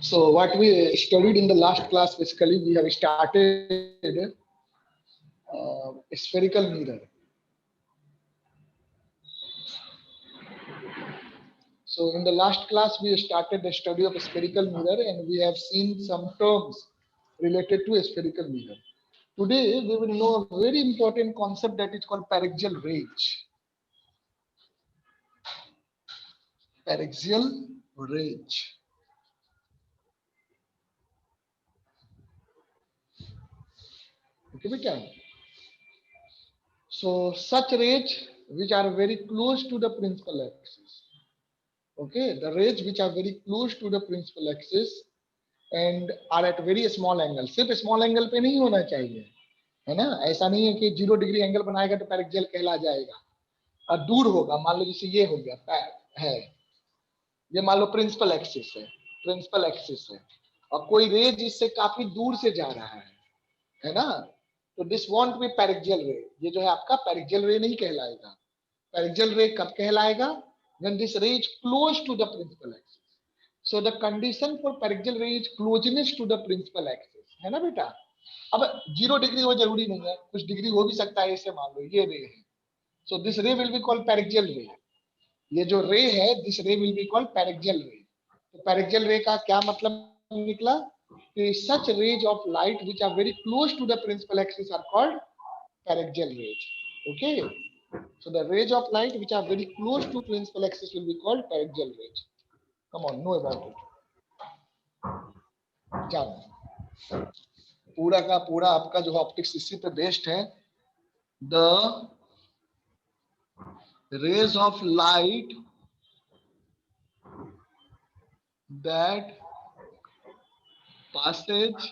So what we studied in the last class, basically we have started spherical mirror. So in the last class we started the study of a spherical mirror and we have seen some terms related to a spherical mirror. Today we will know a very important concept that is called paraxial range. Paraxial range. Okay, beta. So such rays which are very close to the principal axis. Okay, the rays which are very close to the principal axis and are at very small angle. सिर्फ small angle पे नहीं होना चाहिए, है ना? ऐसा नहीं है कि 0 डिग्री एंगल बनाएगा तो पैरेक्सियल कहला जाएगा और दूर होगा। मान लो जैसे ये हो गया है, ये मान लो प्रिंसिपल एक्सिस है और कोई रेज इससे काफी दूर से जा रहा है ना? तो दिस वॉन्ट बी पैरेक्सियल रे। ये जो है आपका पैरेक्सियल रे नहीं कहलाएगा। पैरेक्सियल रे कब कहलाएगा? when this ray is close to the principal axis. So the condition for paraxial ray is closeness to the principal axis, है ना बेटा? अब 0 डिग्री हो जरूरी नहीं है, कुछ डिग्री हो भी सकता है। इसे मान लो ये रे है, so this ray will be called paraxial ray. ये जो रे है, this ray will be called paraxial ray. तो paraxial ray का क्या मतलब निकला कि such rays of light which are very close to the principal axis are called paraxial rays. Okay, so the rays of light which are very close to principal axis will be called paraxial rays. Come on, know about it. जानो पूरा का पूरा आपका जो optics इसी पे based है। The rays of light that passes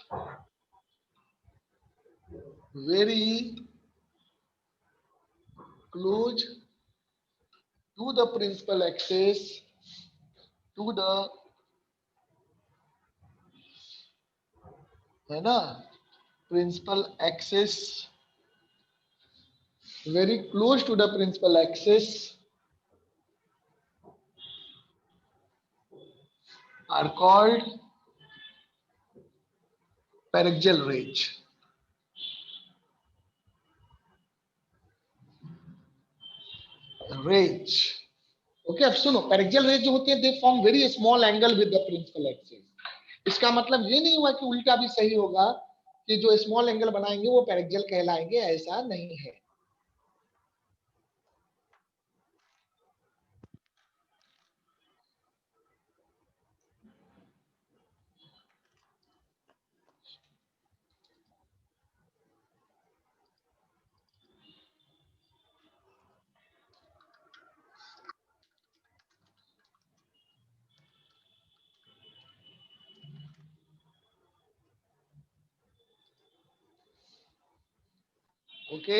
very close to the principal axis, to the, है ना, principal axis, very close to the principal axis are called paraxial rays. Rays okay, अब सुनो, पैरेक्सियल रेज जो होती है they form very small angle with the principal axis. इसका मतलब ये नहीं हुआ कि उल्टा भी सही होगा कि जो स्मॉल एंगल बनाएंगे वो पैरेक्सियल कहलाएंगे, ऐसा नहीं है। ओके,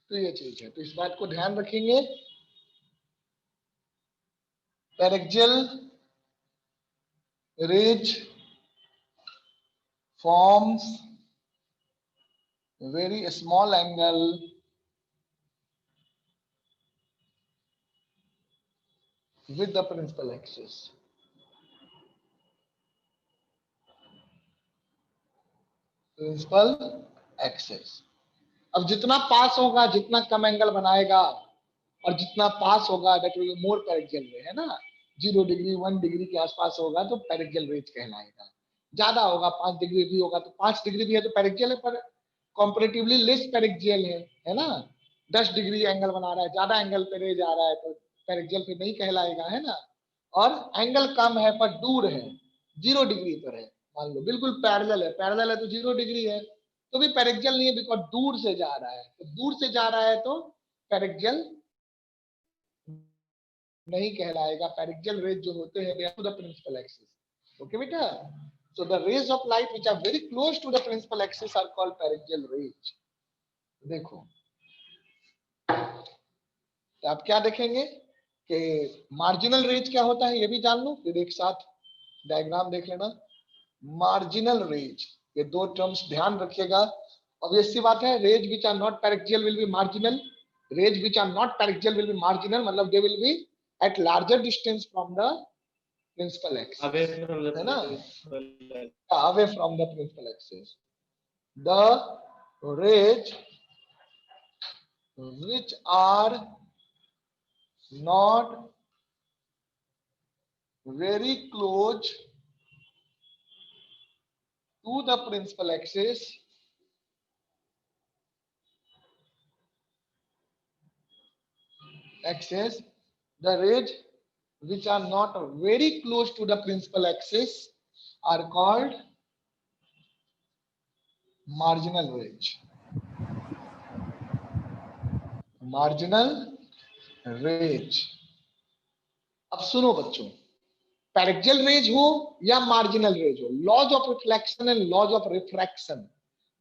तो ये चीज है, तो इस बात को ध्यान रखेंगे। Paraxial rays forms very small angle with the principal axis. Principal axis. अब जितना पास होगा, जितना कम एंगल बनाएगा और जितना पास होगा that will be more paraxial रे, है ना? 0 डिग्री 1 डिग्री के आसपास होगा तो पैरेक्सियल रेज कहलाएगा। ज्यादा होगा, 5 डिग्री भी होगा तो 5 डिग्री भी है तो पैरेक्सियल है, पर कंपैरेटिवली लेस पैरेक्सियल है ना? 10 डिग्री एंगल बना रहा है, ज्यादा एंगल पे रे जा रहा है तो पैरेक्सियल पे नहीं कहलाएगा, है ना? और एंगल कम है पर दूर है, 0 डिग्री पर है, मान लो बिल्कुल पैरेलल है तो 0 डिग्री है तो भी पैरेक्सियल नहीं है, बिकॉज दूर से जा रहा है। तो दूर से जा रहा है तो पैरेक्सियल नहीं कहलाएगा। पैरेक्सियल रेज जो होते हैं to the principal axis. Okay बेटा, so the rays of light which are very close to the principal axis are called paraxial rays. देखो तो आप क्या देखेंगे कि मार्जिनल रेज क्या होता है ये भी जान लो, फिर एक साथ डायग्राम देख लेना। मार्जिनल रेज, ये दो टर्म्स ध्यान रखिएगा। ऑब्वियस सी बात है, rays which are not paraxial will be marginal, rays which are not paraxial will be marginal, मतलब they will be at larger distance from the principal axis, away from the है ना, principal axis. away from the principal axis. The rays which are not very close to the principal axis the rays which are not very close to the principal axis are called marginal rays. Marginal rays. अब सुनो बच्चों, paraxial rays हो या marginal rays हो, laws of reflection and laws of refraction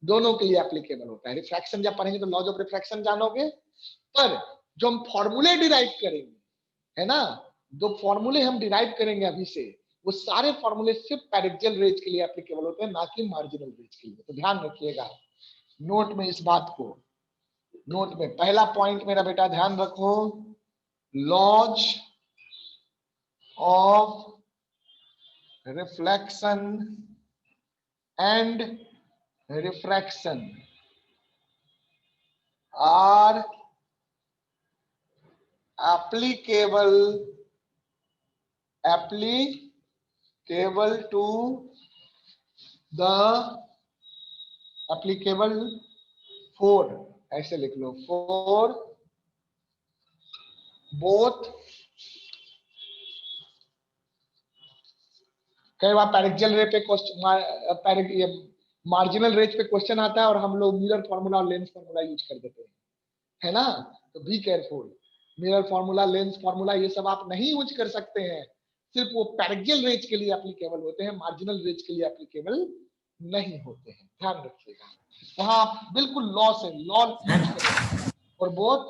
दोनों के लिए applicable होता है। रिफ्रैक्शन जब पढ़ेंगे तो लॉज ऑफ रिफ्रैक्शन जानोगे, पर जो हम फॉर्मूले डिराइव करेंगे, है ना, जो फॉर्मूले हम डिराइव करेंगे अभी से, वो सारे फॉर्मूले सिर्फ पैरेक्सियल रेज के लिए एप्लीकेबल होते हैं, ना कि मार्जिनल रेज के लिए। तो ध्यान रखिएगा नोट में इस बात को। नोट में पहला पॉइंट मेरा बेटा ध्यान रखो, laws of reflection and refraction are applicable to the applicable for, ऐसे लिख लो, for both। कई बार पैरेक्सियल रे पे क्वेश्चन, मार्जिनल रेज पे क्वेश्चन आता है और हम लोग मिरर फार्मूला और लेंस फार्मूला यूज कर देते हैं, है ना। तो be careful, mirror formula, lens formula ये सब आप नहीं यूज कर सकते हैं, सिर्फ वो पैरेक्सियल रेज के लिए एप्लीकेबल होते हैं, मार्जिनल रेज के लिए एप्लीकेबल नहीं होते हैं, ध्यान रखिएगा। वहां आप बिल्कुल लॉ से लॉ यूज करेंगे और बहुत।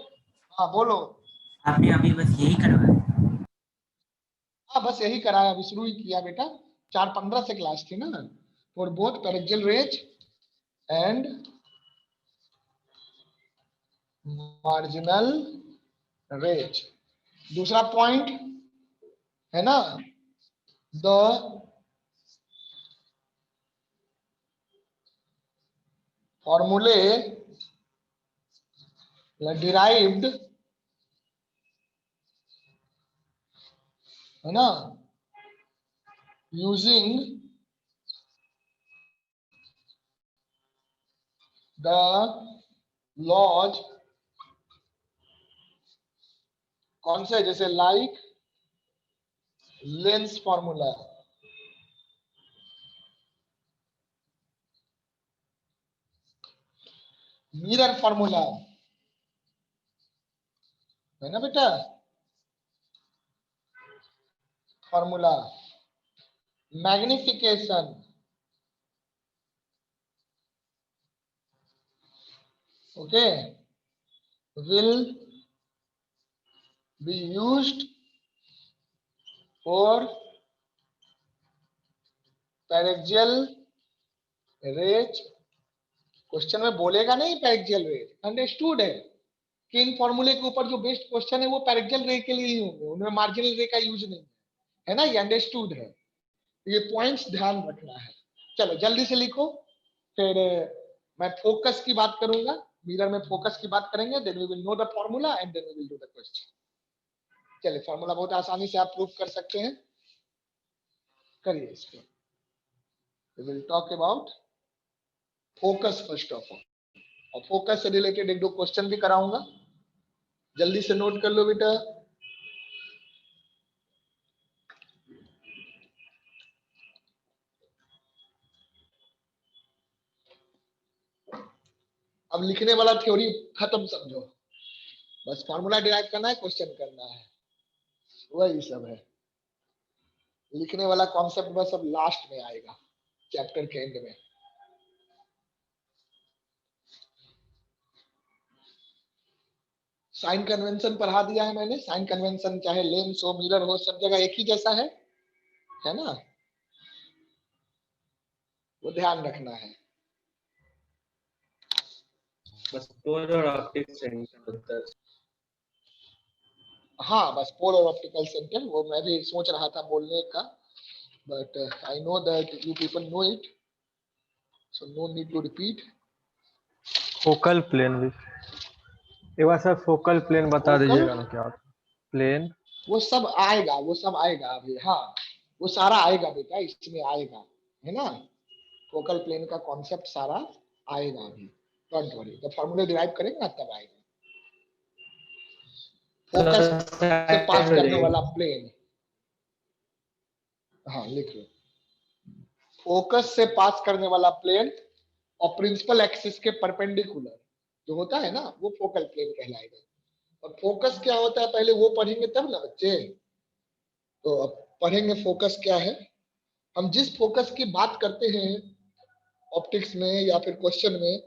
हाँ बोलो। आपने अभी बस यही करवाया? हाँ बस यही कराया, अभी शुरू ही किया बेटा, 4:15 से क्लास थी ना। For both paraxial rays and marginal rays. दूसरा पॉइंट है ना, द फॉर्मूले डिराइव्ड, है ना, यूजिंग द लॉज, कौन से, जैसे like lens formula, mirror formula, है ना बेटा, formula, magnification, okay, will be used for paraxial rays. Question में बोलेगा नहीं पैरेक्सियल रेज, अंडरस्टूड है कि इन फॉर्मूले के ऊपर जो बेस्ट क्वेश्चन है वो पैरेक्सियल रे के लिए ही होंगे, उनमें मार्जिनल रे का यूज नहीं है ना, ये अंडरस्टूड है। ये पॉइंट्स ध्यान रखना है। चलो जल्दी से लिखो, फिर मैं फोकस की बात करूंगा, मिरर में फोकस की बात करेंगे, then we will know the formula and then we will do the question. चलिए फॉर्मूला बहुत आसानी से आप प्रूव कर सकते हैं, करिए इसको। We will talk about focus first of all, और फोकस से रिलेटेड एक दो क्वेश्चन भी कराऊंगा, जल्दी से नोट कर लो बेटा। अब लिखने वाला थ्योरी खत्म समझो, बस फॉर्मूला डिराइव करना है, क्वेश्चन करना है, वही सब है। लिखने वाला कॉन्सेप्ट बस अब लास्ट में आएगा, चैप्टर के एंड में। साइन कन्वेंशन पढ़ा दिया है मैंने, साइन कन्वेंशन चाहे लेंस हो मिरर हो सब जगह एक ही जैसा है ना, वो ध्यान रखना है। बस पोज और ऑप्टिक्स सेंटर होता है। हाँ बस पोलर ऑप्टिकल सेंटर, वो मैं भी सोच रहा था बोलने का, but I know that you people know it, so no need to repeat. Focal plane भी एक बार सर फोकल प्लेन बता फोकल, दीजिएगा ना क्या होता है प्लेन। वो सब आएगा, वो सब आएगा अभी, हाँ वो सारा आएगा बेटा, इसमें आएगा, है ना। फोकल प्लेन का कॉन्सेप्ट सारा आएगा अभी, डोंट वरी, जब फॉर्मूले डिराइव करेंगे ना तब आएगा। फोकस से पास करने वाला प्लेन, हाँ लिख लो, फोकस से पास करने वाला प्लेन और प्रिंसिपल एक्सिस के परपेंडिकुलर जो होता है ना, वो फोकल प्लेन कहलाएगा। और फोकस क्या होता है पहले वो पढ़ेंगे तब ना बच्चे। तो अब पढ़ेंगे फोकस क्या है। हम जिस फोकस की बात करते हैं ऑप्टिक्स में या फिर क्वेश्चन में,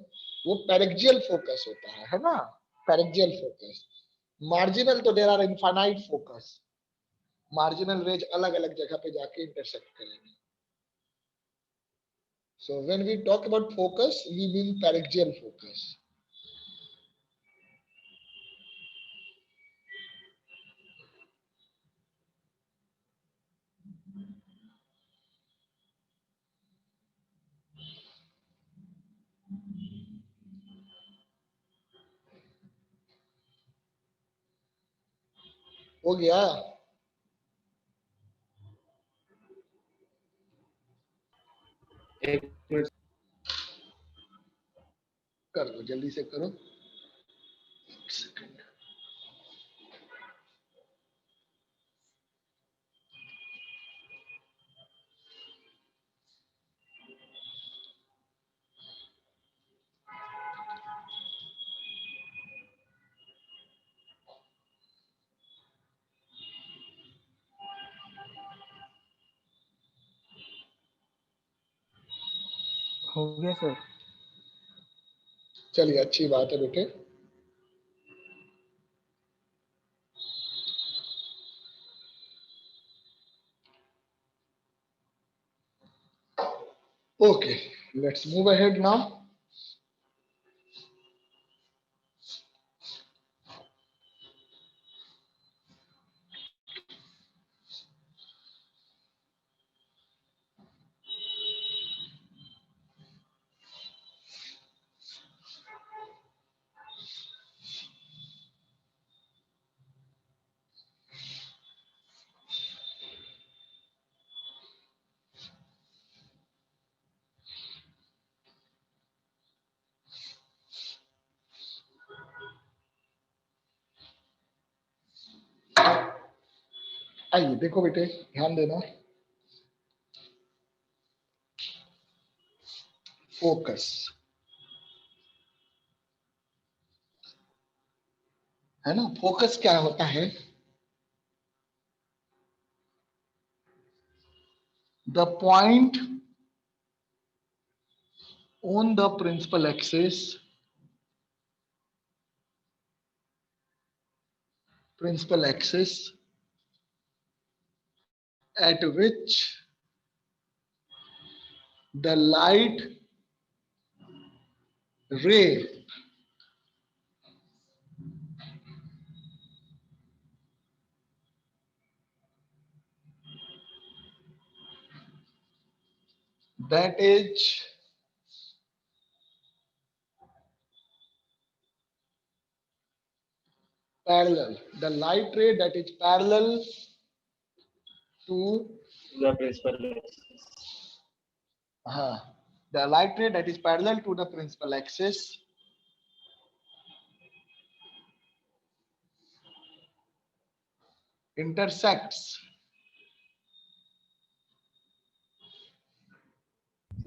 वो पैरेक्जियल फोकस होता है ना, पैरेक्जियल फोकस। मार्जिनल तो there are infinite focus, marginal rays अलग अलग जगह पे जाके इंटरसेक्ट करेंगे। So when we talk about focus, we mean paraxial focus. हो गया? एक मिनट कर दो, जल्दी से करो। सेकंड। हो गया सर। चलिए अच्छी बात है बेटे। Okay, let's move ahead now. आइए देखो बेटे, ध्यान देना। फोकस है ना, फोकस क्या होता है? The point on the principal axis at which the light ray that is parallel, the light ray that is parallel to the principal the light ray that is parallel to the principal axis intersects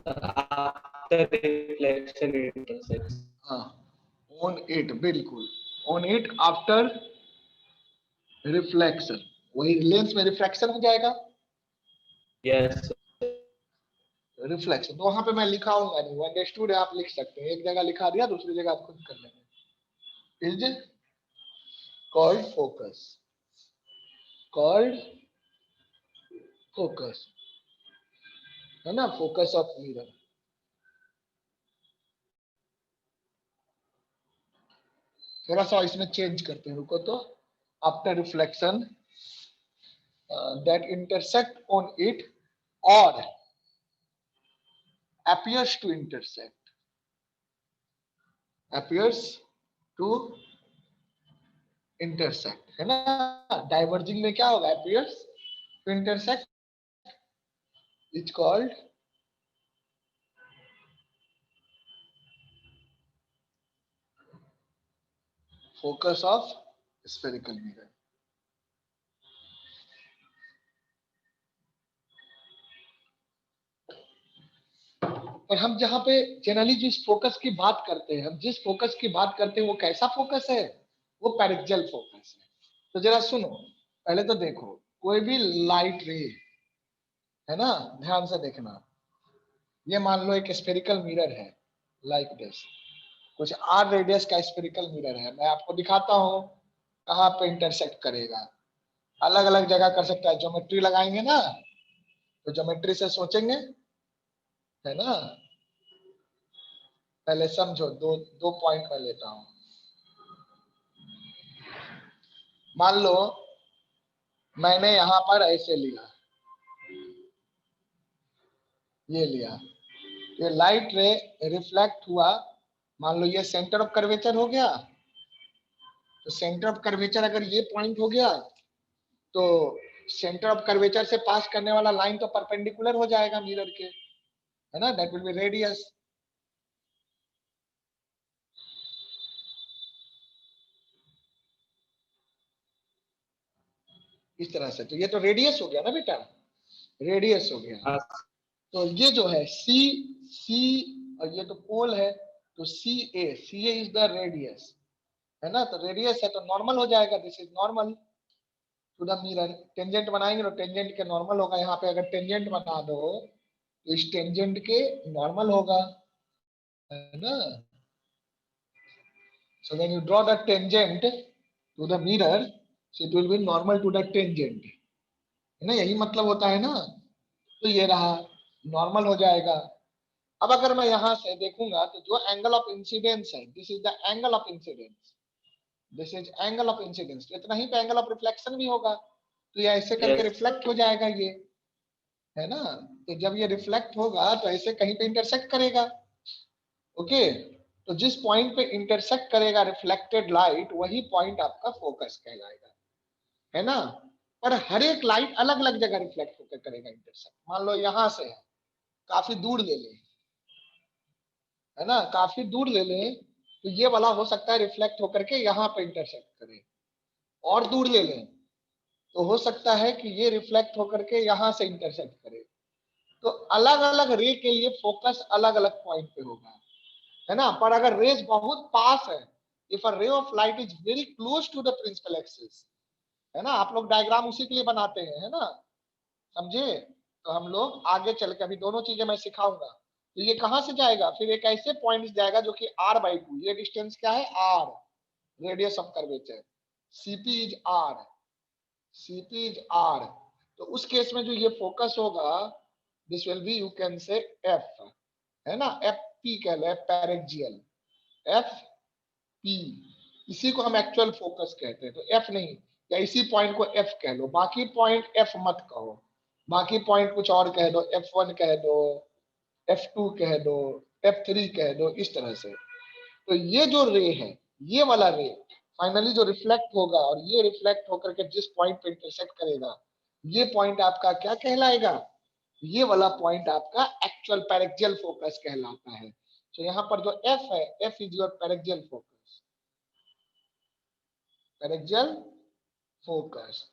after reflection intersects. on it, बिल्कुल on it after reflection, वही lens में refraction हो जाएगा, Yes. Reflection. तो वहां पे मैं लिखाऊंगा नहीं, अंडरस्टूड है, आप लिख सकते हैं, एक जगह लिखा दिया, दूसरी जगह आप खुद कर लेंगे। Is called focus, called focus, है ना, फोकस ऑफ मिरर। थोड़ा सा इसमें चेंज करते हैं, रुको तो। after reflection that intersect on it or appears to intersect. Appears to intersect, है ना? Diverging में क्या होगा? Appears to intersect. It's called focus of spherical mirror. और हम जहां पे जनरली जिस फोकस की बात करते हैं, हम जिस फोकस की बात करते हैं वो कैसा फोकस है? वो पैरेक्सियल फोकस है। तो जरा सुनो, पहले तो देखो, कोई भी लाइट रे है ना, ध्यान से देखना, ये मान लो एक स्फेरिकल मिरर है लाइक दिस, कुछ आर रेडियस का स्फेरिकल मिरर है। मैं आपको दिखाता हूं कहां पे इंटरसेक्ट करेगा। अलग अलग जगह कर सकता है, ज्योमेट्री लगाएंगे ना, तो ज्योमेट्री से सोचेंगे, है ना? पहले समझो, दो दो पॉइंट में लेता हूं। मान लो मैंने यहां पर ऐसे लिया, ये लिया, ये लाइट रे रिफ्लेक्ट हुआ, मान लो ये सेंटर ऑफ कर्वेचर हो गया। तो सेंटर ऑफ कर्वेचर अगर ये पॉइंट हो गया, तो सेंटर ऑफ कर्वेचर से पास करने वाला लाइन तो परपेंडिकुलर हो जाएगा मिरर के, है ना? That will be radius. इस तरह से, तो ये तो रेडियस हो गया ना बेटा, रेडियस हो गया। तो ये जो है सी सी और ये तो पोल है, तो C A is the radius, है ना? तो रेडियस है तो नॉर्मल हो जाएगा, this is normal to the mirror. Tangent बनाएंगे तो टेंजेंट के नॉर्मल होगा। यहाँ पे अगर टेंजेंट बना दो तो इस टेंजेंट के नॉर्मल होगा, है ना? So when you draw the tangent to the mirror, so it will be normal to the tangent, है ना? यही मतलब होता है ना? तो ये रहा, नॉर्मल हो जाएगा। अब अगर मैं यहां से देखूंगा तो जो एंगल ऑफ इंसिडेंस है, this is the angle of incidence, this is angle of incidence. तो इतना ही पे एंगल ऑफ रिफ्लेक्शन भी होगा, तो ये ऐसे करके Yes. रिफ्लेक्ट हो जाएगा, ये है ना? तो जब ये रिफ्लेक्ट होगा तो ऐसे कहीं पे इंटरसेक्ट करेगा, ओके? तो जिस पॉइंट पे इंटरसेक्ट करेगा रिफ्लेक्टेड लाइट, वही पॉइंट आपका फोकस कहलाएगा, है ना? पर हर एक लाइट अलग अलग जगह रिफ्लेक्ट होकर करेगा इंटरसेक्ट। मान लो यहां से है, काफी दूर ले ले, है ना? काफी दूर ले ले, तो ये वाला हो सकता है रिफ्लेक्ट होकर के यहाँ पे इंटरसेक्ट करे। और दूर ले लें तो हो सकता है कि ये रिफ्लेक्ट होकर के यहाँ से इंटरसेक्ट करे। तो अलग अलग रे के लिए फोकस अलग अलग पॉइंट पे होगा, है ना? पर अगर रेज बहुत पास है, if a ray of light is very close to the principal axis, है ना? आप लोग डायग्राम उसी के लिए बनाते हैं, है ना? समझे? तो हम लोग आगे चल के अभी दोनों चीजें मैं सिखाऊंगा। तो ये कहां से जाएगा? फिर एक ऐसे पॉइंट जाएगा जो कि r/2, ये डिस्टेंस क्या है? r, radius of curvature. cp is r, cp is r। तो उस केस में जो ये फोकस होगा, this will be, you can say f, है ना? fp कह लो, पैरेक्सियल, fp, इसी को हम एक्चुअल फोकस कहते हैं। तो f नहीं, या इसी पॉइंट को f कह लो, बाकी पॉइंट f मत कहो, बाकी पॉइंट कुछ और कह दो, f1 कह दो, f2 कह दो, f3 कह दो, इस तरह से। तो ये जो रे है, ये वाला रे फाइनली जो रिफ्लेक्ट होगा, और ये रिफ्लेक्ट होकर के जिस पॉइंट पे इंटरसेक्ट करेगा, ये पॉइंट आपका क्या कहलाएगा? ये वाला पॉइंट आपका एक्चुअल पैरेक्सियल फोकस कहलाता है। तो यहाँ पर जो f है, f is your paraxial focus, paraxial focus.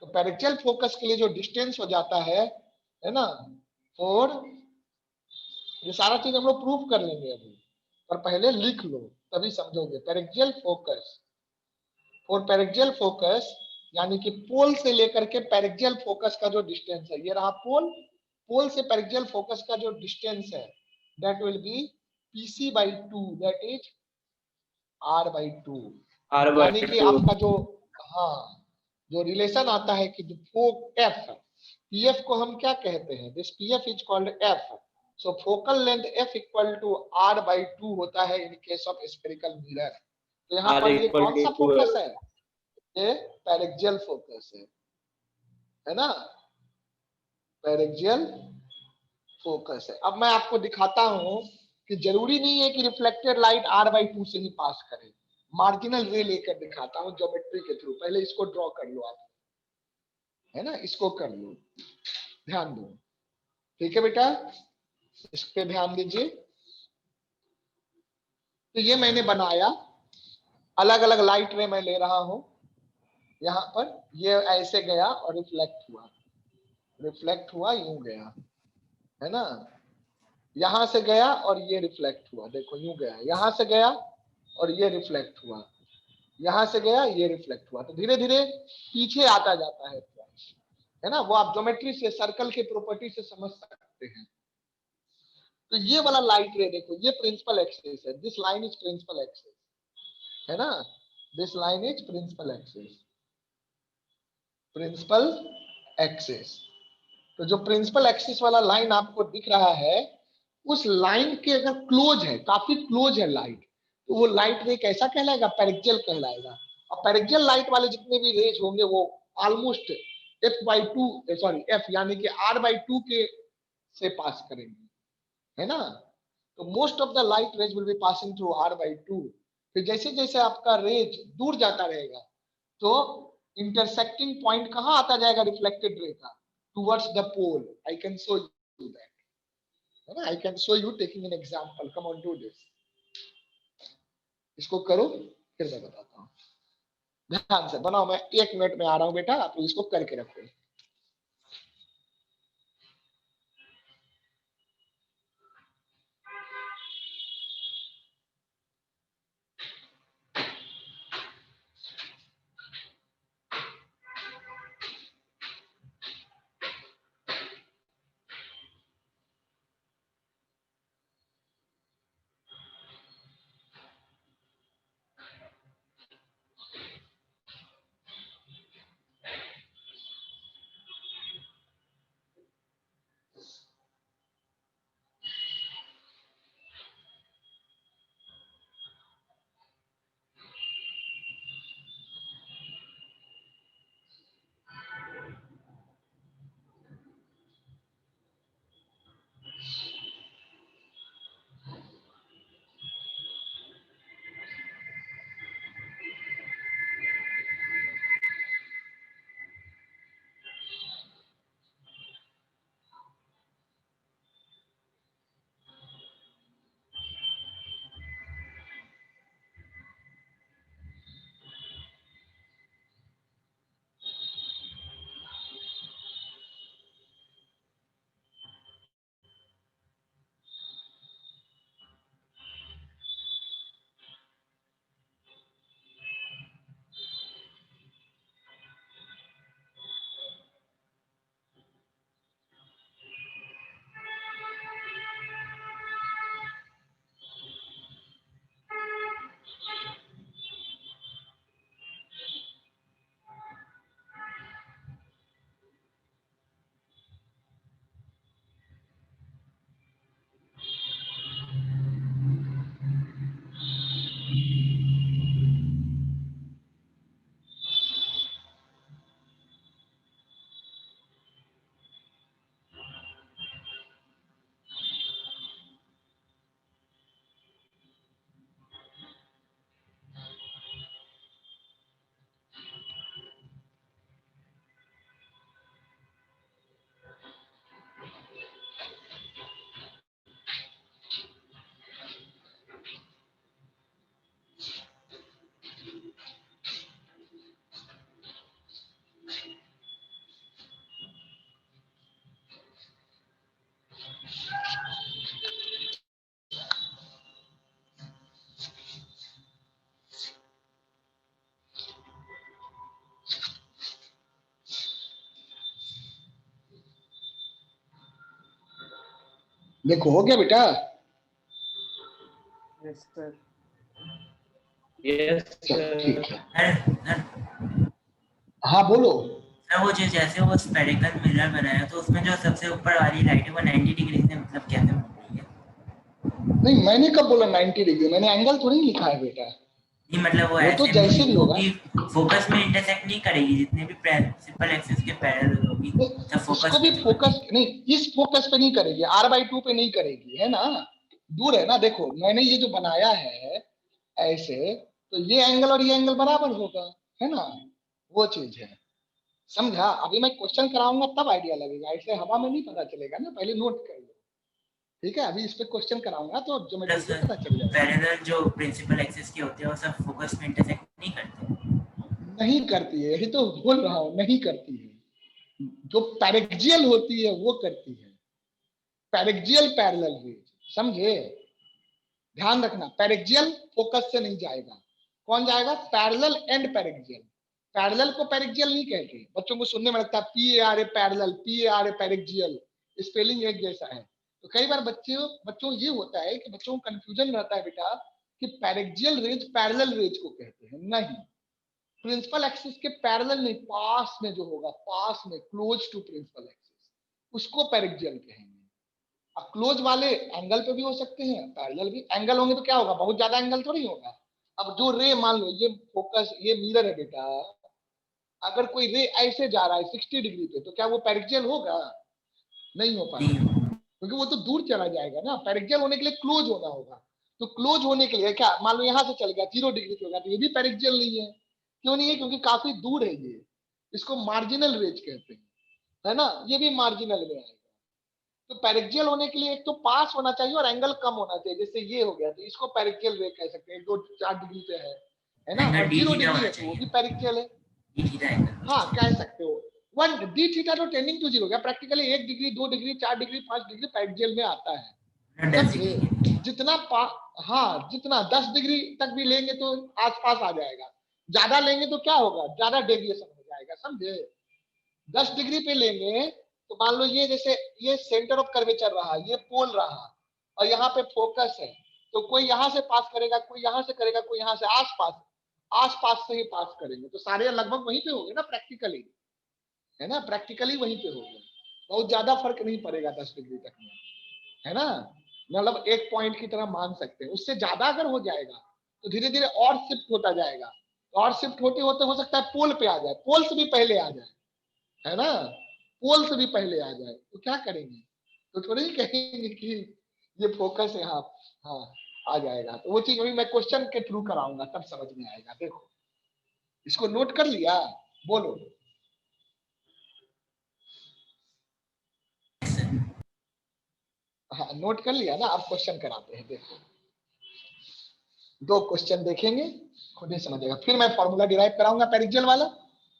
तो पैरेक्सियल फोकस के लिए जो डिस्टेंस हो जाता है ना? और ये सारा चीज हम लोग प्रूफ कर लेंगे अभी, पर पहले लिख लो तभी समझोगे। पैरेक्सियल फोकस, और पैरेक्सियल फोकस यानी कि पोल से लेकर के पैरेक्सियल फोकस का जो डिस्टेंस है, ये रहा पोल, पोल से पैरेक्सियल फोकस का जो डिस्टेंस है, that will be pc/2, that is r/2। यानी कि r/2. आपका जो, हाँ, जो रिलेशन आता है कि f, pf को हम क्या कहते हैं? This pf is called f। So focal length f equal to r/2 होता है in case of spherical mirror. तो यहाँ R पर ये equal कौन to सा 2. फोकस है? ये पैरेक्सियल फोकस है ना, पैरेक्सियल फोकस है। अब मैं आपको दिखाता हूं कि जरूरी नहीं है कि रिफ्लेक्टेड लाइट R/2 से ही पास करे, मार्जिनल रे लेकर दिखाता हूं ज्योमेट्री के थ्रू। पहले इसको ड्रॉ कर लो आप, है ना, इसको कर लो, ध्यान दो, ठीक है बेटा, इस पे ध्यान दीजिए। तो ये मैंने बनाया, अलग अलग लाइट रे मैं ले रहा हूं, यहां पर ये ऐसे गया और रिफ्लेक्ट हुआ यूं गया, है ना, यहां से गया और ये रिफ्लेक्ट हुआ, देखो यूं गया, यहां से गया और ये रिफ्लेक्ट हुआ, यहां से गया ये रिफ्लेक्ट हुआ। तो धीरे धीरे पीछे आता जाता है ना, वो आप ज्योमेट्री से, सर्कल के प्रॉपर्टी से समझ सकते हैं। तो ये वाला लाइट रे देखो, ये प्रिंसिपल एक्सिस है, this line is principal axis, है ना, this line is principal axis. तो जो प्रिंसिपल एक्सिस वाला लाइन आपको दिख रहा है, उस लाइन के अगर क्लोज है, काफी क्लोज है लाइट, तो वो लाइट रे कैसा कहलाएगा, पैरेक्सियल कहलाएगा। और पैरेक्सियल लाइट वाले जितने भी रेज होंगे वो ऑलमोस्ट f/2 सॉरी f यानी कि R/2 के से पास करेंगे, है ना। तो most of the light rays will be passing through R/2। फिर जैसे जैसे आपका रेज दूर जाता रहेगा तो इंटरसेक्टिंग पॉइंट कहां आता जाएगा रिफ्लेक्टेड रे का, towards the pole. I can show you that, है ना, I can show you taking an example, come on do this, इसको करो फिर मैं बताता हूं, ध्यान से बनाओ, मैं 1 मिनट में आ रहा हूं बेटा, आप लोग इसको करके रखो। देखो हो गया बेटा, यस सर। Yes, चलो ठीक sir. है, सर हाँ बोलो। सर वो जो जैसे वो स्फेरिकल मिरर बनाया तो उसमें जो सबसे ऊपर वाली लाइट है वो 90 डिग्री से मतलब कैसे बन रही है? नहीं मैंने कब बोला 90 डिग्री, मैंने एंगल थोड़ी लिखा है बेटा, नहीं मतलब वो वो तो ऐसे जैसे भी वो होगा, भी फोकस में इंटरसेक्ट नहीं करेगी, जितने भी प्रिंसिपल एक्सिस के पैरेलल होगी सब उसको फोकस भी में फोकस छोड़ेगी। नहीं, इस फोकस पे नहीं करेगी, R/2 पे नहीं करेगी, है ना, दूर है ना। देखो मैंने ये जो बनाया है ऐसे, तो ये एंगल और ये एंगल बराबर होगा, है ना, वो चीज है। समझा? अभी मैं क्वेश्चन कराऊंगा तब आइडिया लगेगा, ऐसे हवा में नहीं पता चलेगा ना, पहले नोट कर लो। ठीक है, अभी इस पे क्वेश्चन कराऊंगा तो ज्योमेट्री प्लस से पता चल जाएगा। पैरेलल जो प्रिंसिपल एक्सिस के होते हैं वो सब फोकस में इंटरसेक्ट नहीं करते। नहीं करती है, यही तो बोल रहा हूँ, नहीं करती है। जो पैरेक्जियल होती है वो करती है, पैरेक्जियल पैरेलल रेज, समझे? ध्यान रखना, पैरेक्जियल फोकस से नहीं जाएगा। कौन जाएगा? Parallel and पैरेक्जियल। पैरेलल को पैरेक्जियल नहीं कहते, बच्चों को सुनने में लगता है PARA पैरेलल, PARA पैरेक्जियल, स्पेलिंग एक जैसा है। तो कई बार बच्चों ये होता है कि बच्चों को कंफ्यूजन रहता है बेटा कि पैरेक्जियल रेज पैरेलल रेज को कहते हैं, नहीं। प्रिंसिपल एक्सिस के पैरेलल नहीं, पास में जो होगा, पास में क्लोज टू प्रिंसिपल एक्सिस, उसको पैरेक्जियल कहेंगे। अब क्लोज वाले एंगल पे भी हो सकते हैं, पैरेलल भी। एंगल होंगे तो क्या होगा, बहुत ज्यादा एंगल थोड़ी होगा। अब जो रे, मान लो ये फोकस, ये मिरर है बेटा, अगर कोई रे ऐसे जा रहा है 60 डिग्री पे, तो क्या वो पैरेक्जियल होगा? नहीं हो नहीं पाएगा, क्योंकि वो तो दूर चला जाएगा ना। पैरेक्जियल होने के लिए क्लोज होना होगा। तो क्लोज होने के लिए क्या, मान लो यहाँ से चल गया 0 डिग्री पे होगा, तो ये भी पैरेक्जियल नहीं है। क्यों नहीं है? क्योंकि काफी दूर है ये, इसको मार्जिनल रेज कहते हैं, है ना, ये भी मार्जिनल में आएगा। तो पैरेक्जियल होने के लिए एक तो पास होना चाहिए और एंगल कम होना चाहिए, जैसे ये हो गया, तो इसको पैरेक्जियल रे कह सकते हैं, 2-4 डिग्री पे है ना। एंगल और डी 0 थीटा डिग्री होना है तो वो भी चाहिए, पैरेक्जियल है। D theta angle. हाँ, कह सकते हो। 1 d थीटा तो टेंडिंग टू 0 हो गया, practically 1 degree, 2 degree, 4 degree, 5 degree paraxial में आता है, 10 समझे? डिग्री के लिए। जितना हाँ, जितना 10 डिग्री तक भी लेंगे तो आसपास आ जाएगा, ज्यादा लेंगे तो क्या होगा, ज्यादा डेविएशन हो जाएगा, समझे? 10 डिग्री पे लेंगे तो मान लो ये, जैसे ये सेंटर ऑफ कर्वेचर रहा, ये पोल रहा, और यहाँ पे फोकस है, तो कोई यहाँ से पास करेगा, कोई यहाँ से करेगा, कोई यहाँ से, आसपास आसपास से ही पास करेंगे, तो सारे लगभग वहीं पे होंगे ना प्रैक्टिकली, है ना, प्रैक्टिकली वहीं पे होंगे। बहुत ज्यादा फर्क नहीं पड़ेगा 10 डिग्री तक में, है ना, मतलब एक पॉइंट की तरह मान सकते हैं। उससे ज्यादा अगर हो जाएगा तो धीरे धीरे और शिफ्ट होता जाएगा, और शिफ्ट होते होते हो सकता है पोल पे आ जाए, पोल से भी पहले आ जाए, है ना, पोल से भी पहले आ जाए, तो क्या करेंगे? तो थोड़ी ही कहेंगे कि ये फोकस है, हाँ हाँ, आ जाएगा। तो वो चीज अभी मैं क्वेश्चन के थ्रू कराऊंगा तब समझ में आएगा। देखो, इसको नोट कर लिया? बोलो। हाँ, नोट कर लिया ना? अब क्वेश्चन कराते हैं। देखो, 2 क्वेश्चन देखेंगे, खुद ही समझेगा। फिर मैं फॉर्मूला डिराइव कराऊंगा पैरेक्जियल वाला।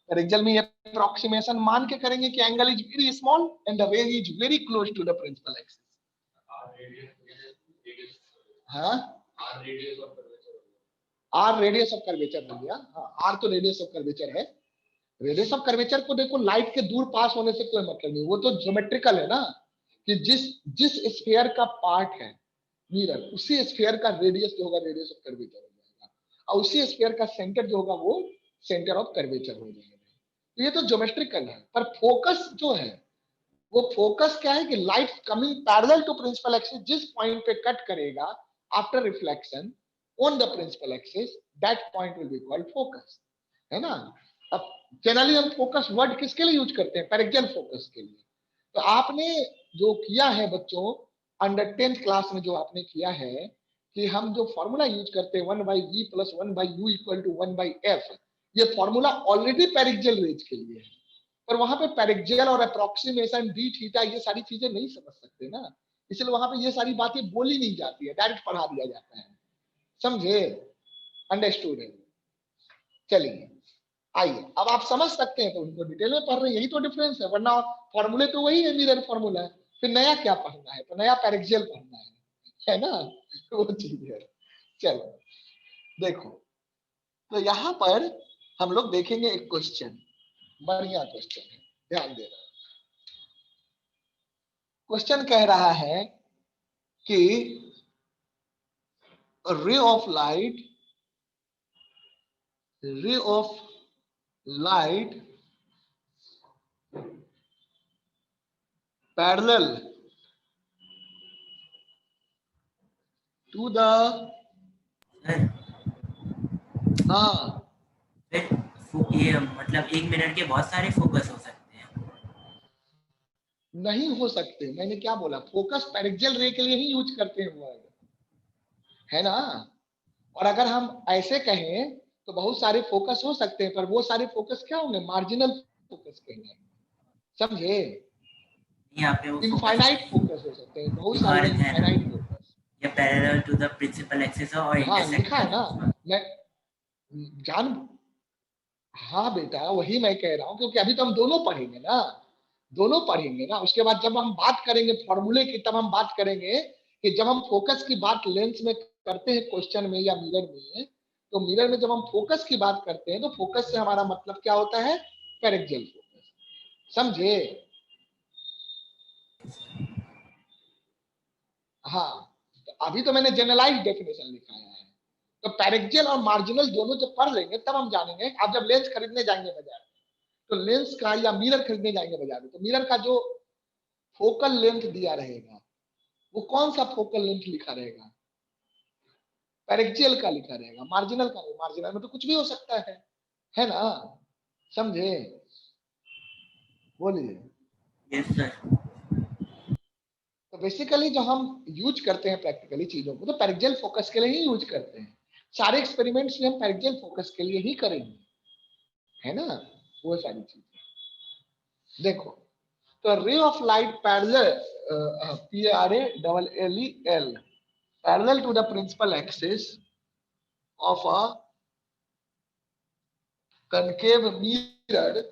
पैरेक्जियल में ये अप्रोक्सीमेशन मान के करेंगे कि angle is very small and the range is very close to the principal axis. हाँ, आर रेडियस ऑफ कर्वेचर हो गया। हाँ, आर तो रेडियस ऑफ कर्वेचर है। रेडियस ऑफ कर्वेचर को देखो, लाइट के दूर पास होने से कोई मतलब नहीं, वो तो ज्योमेट्रिकल है ना, कि जिस जिस स्फीयर का पार्ट है मिरर, उसी स्फीयर का रेडियस जो होगा रेडियस ऑफ कर्वेचर हो जाएगा, और उसी स्फीयर का सेंटर जो होगा वो सेंटर ऑफ कर्वेचर हो जाएगा। तो ये तो ज्योमेट्रिकल है, पर फोकस जो है, वो फोकस क्या है कि light coming parallel to principal axis, जिस पॉइंट पे कट करेगा after reflection on the principal axis, that point will be called focus, है ना। अब जनरली हम फोकस वर्ड किसके लिए यूज करते हैं? पैरेक्जियल फोकस के लिए। तो आपने जो किया है बच्चों, अंडर 10th क्लास में जो आपने किया है कि हम जो फॉर्मूला यूज करते हैं 1/v + 1/u = 1/f, ये फॉर्मूला ऑलरेडी पैरेक्जियल रेंज के लिए है, पर वहां पे पैरेक्जियल और अप्रोक्सीमेशन, डी थीटा, ये सारी चीजें नहीं समझ सकते ना, इसलिए वहां पे ये सारी बातें बोली नहीं जाती है, डायरेक्ट पढ़ा दिया जाता है, समझे? अंडरस्टूड है? चलिए, आइए, अब आप समझ सकते हैं तो उनको डिटेल में पढ़ रहे हैं, यही तो डिफरेंस है, वरना फॉर्मूले तो वही है, मिरर फॉर्मूला है। फिर नया क्या पढ़ना है? तो नया पैरेक्जियल पढ़ना है ना, वो चीज है। चलो देखो, तो यहाँ पर हम लोग देखेंगे एक क्वेश्चन, बढ़िया क्वेश्चन है, ध्यान देना। क्वेश्चन कह रहा है कि ray of light, ray of light parallel to the sir हाँ फिर ये मतलब एक मिनट के बहुत सारे फोकस हो सकते हैं। नहीं हो सकते, मैंने क्या बोला, फोकस पेरिक्जियल रे के लिए ही यूज करते हैं वर्ड, है ना। और अगर हम ऐसे कहें तो बहुत सारे फोकस हो सकते हैं, पर वो सारे फोकस क्या होंगे, मार्जिनल फोकस कहेंगे, समझे। यहाँ पे वो इनफाइनाइट फोकस फोकस हो सकते हैं, बहुत लिखा सारे रहता है ना, इनफाइनाइट फोकस। या parallel to the principal axis और हाँ इंटरसेक्ट लिखा है ना, कर। मैं जान, हाँ बेटा वही मैं कह रहा हूँ, क्योंकि अभी तो हम दोनों पढ़ेंगे ना, दोनों पढ़ेंगे ना। उसके बाद जब हम बात करेंगे फॉर्मूले की, तब हम बात करेंगे कि जब हम फोकस की बात लेंस में करते हैं क्वेश्चन में या मिरर में, तो मिरर में जब हम फोकस की बात करते हैं तो फोकस से हमारा मतलब क्या होता है, पेरिक्जियल फोकस, समझे। हाँ तो अभी तो मैंने जनरलाइज डेफिनेशन लिखाया है। तो पेरिक्जियल और मार्जिनल दोनों जब पढ़ लेंगे तब हम जानेंगे। आप जब लेंस खरीदने जाएंगे बाजार, तो लेंस का या मिरर खरीदने जाएंगे बाजार में, तो मिरर का जो फोकल लेंथ दिया रहेगा, वो कौन सा फोकल लेंथ लिखा रहेगा, पेरिक्जियल का लिखा रहेगा, मार्जिनल का नहीं। मार्जिनल में तो कुछ भी हो सकता है ना, समझे, बोलिए। Yes sir. तो बेसिकली जो हम यूज करते हैं प्रैक्टिकली चीजों को, तो पेरिक्जियल फोकस के लिए ही यूज करते हैं। सारे एक्सपेरिमेंट्स भी हम पेरिक्जियल फोकस के लिए ही करेंगे, है ना, वो सारी चीजें। देखो, तो रे of light parallel, PRALLEL parallel to the principal axis of a concave mirror,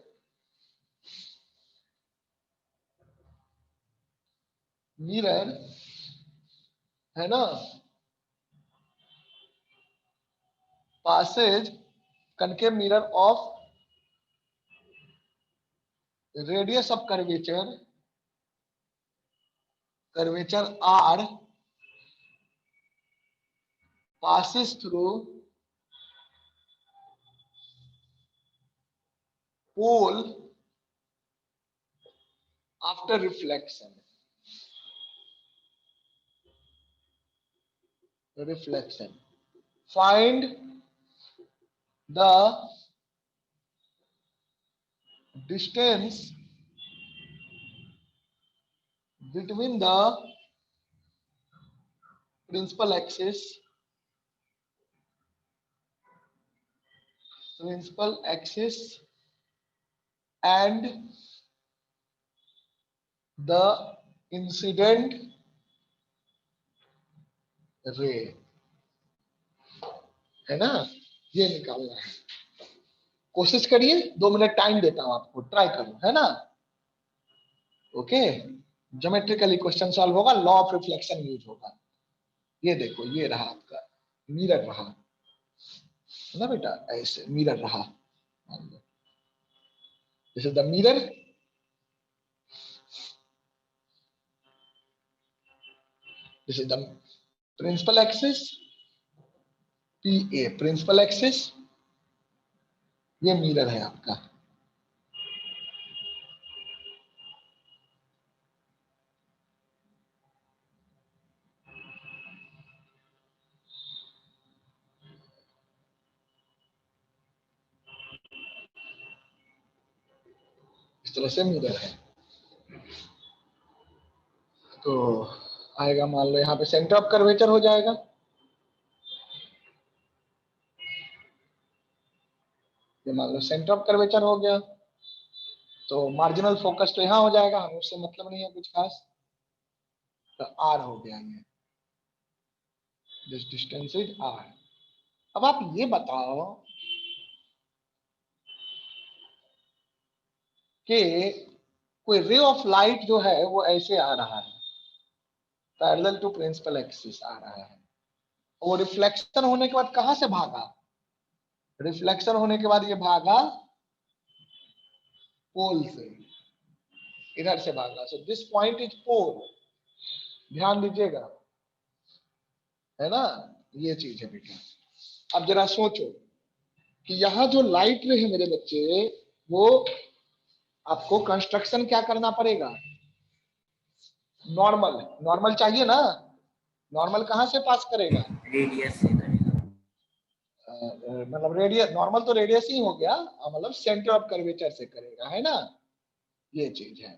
है ना, passes concave mirror of radius of curvature R passes through pole after reflection. Find the distance between the principal axis and the incident ray, है ना, ये निकालना है। कोशिश करिए, 2 minute time देता हूं आपको, ट्राई करो, है ना। ओके, ज्योमेट्रिकली क्वेश्चन सॉल्व होगा, लॉ ऑफ रिफ्लेक्शन यूज होगा। ये देखो, ये रहा आपका मिरर रहा, है ना बेटा, ऐसे मिरर रहा, this is the mirror, this is the principal axis, PA principal axis, ये मिरर है आपका। इस तरह से मिरर है। तो आएगा, मान लो यहाँ पे सेंटर ऑफ कर्वेचर हो जाएगा, ये मान लो सेंटर ऑफ कर्वेचर हो गया। तो मार्जिनल फोकस तो यहाँ हो जाएगा, हमें उससे मतलब नहीं है कुछ खास, तो R हो गया ये, दिस डिस्टेंस इज R। अब आप ये बताओ कि कोई रे ऑफ लाइट जो है वो ऐसे आ रहा है, पैरेलल टू प्रिंसिपल एक्सिस आ रहा है, वो रिफ्लेक्शन होने के बाद कहां से भागा, रिफ्लेक्शन होने के बाद ये भागा पोल से, इधर से भागा। So this point is pole, ध्यान दीजिएगा, है ना, ये चीज है बेटा। अब जरा सोचो कि यहाँ जो लाइट रे है मेरे बच्चे, वो आपको कंस्ट्रक्शन क्या करना पड़ेगा, नॉर्मल, चाहिए ना, नॉर्मल कहां से पास करेगा, रेडियस से करेगा। मतलब रेडियस, नॉर्मल तो रेडियस ही हो गया, मतलब सेंटर ऑफ कर्वेचर से करेगा, है ना, ये चीज है।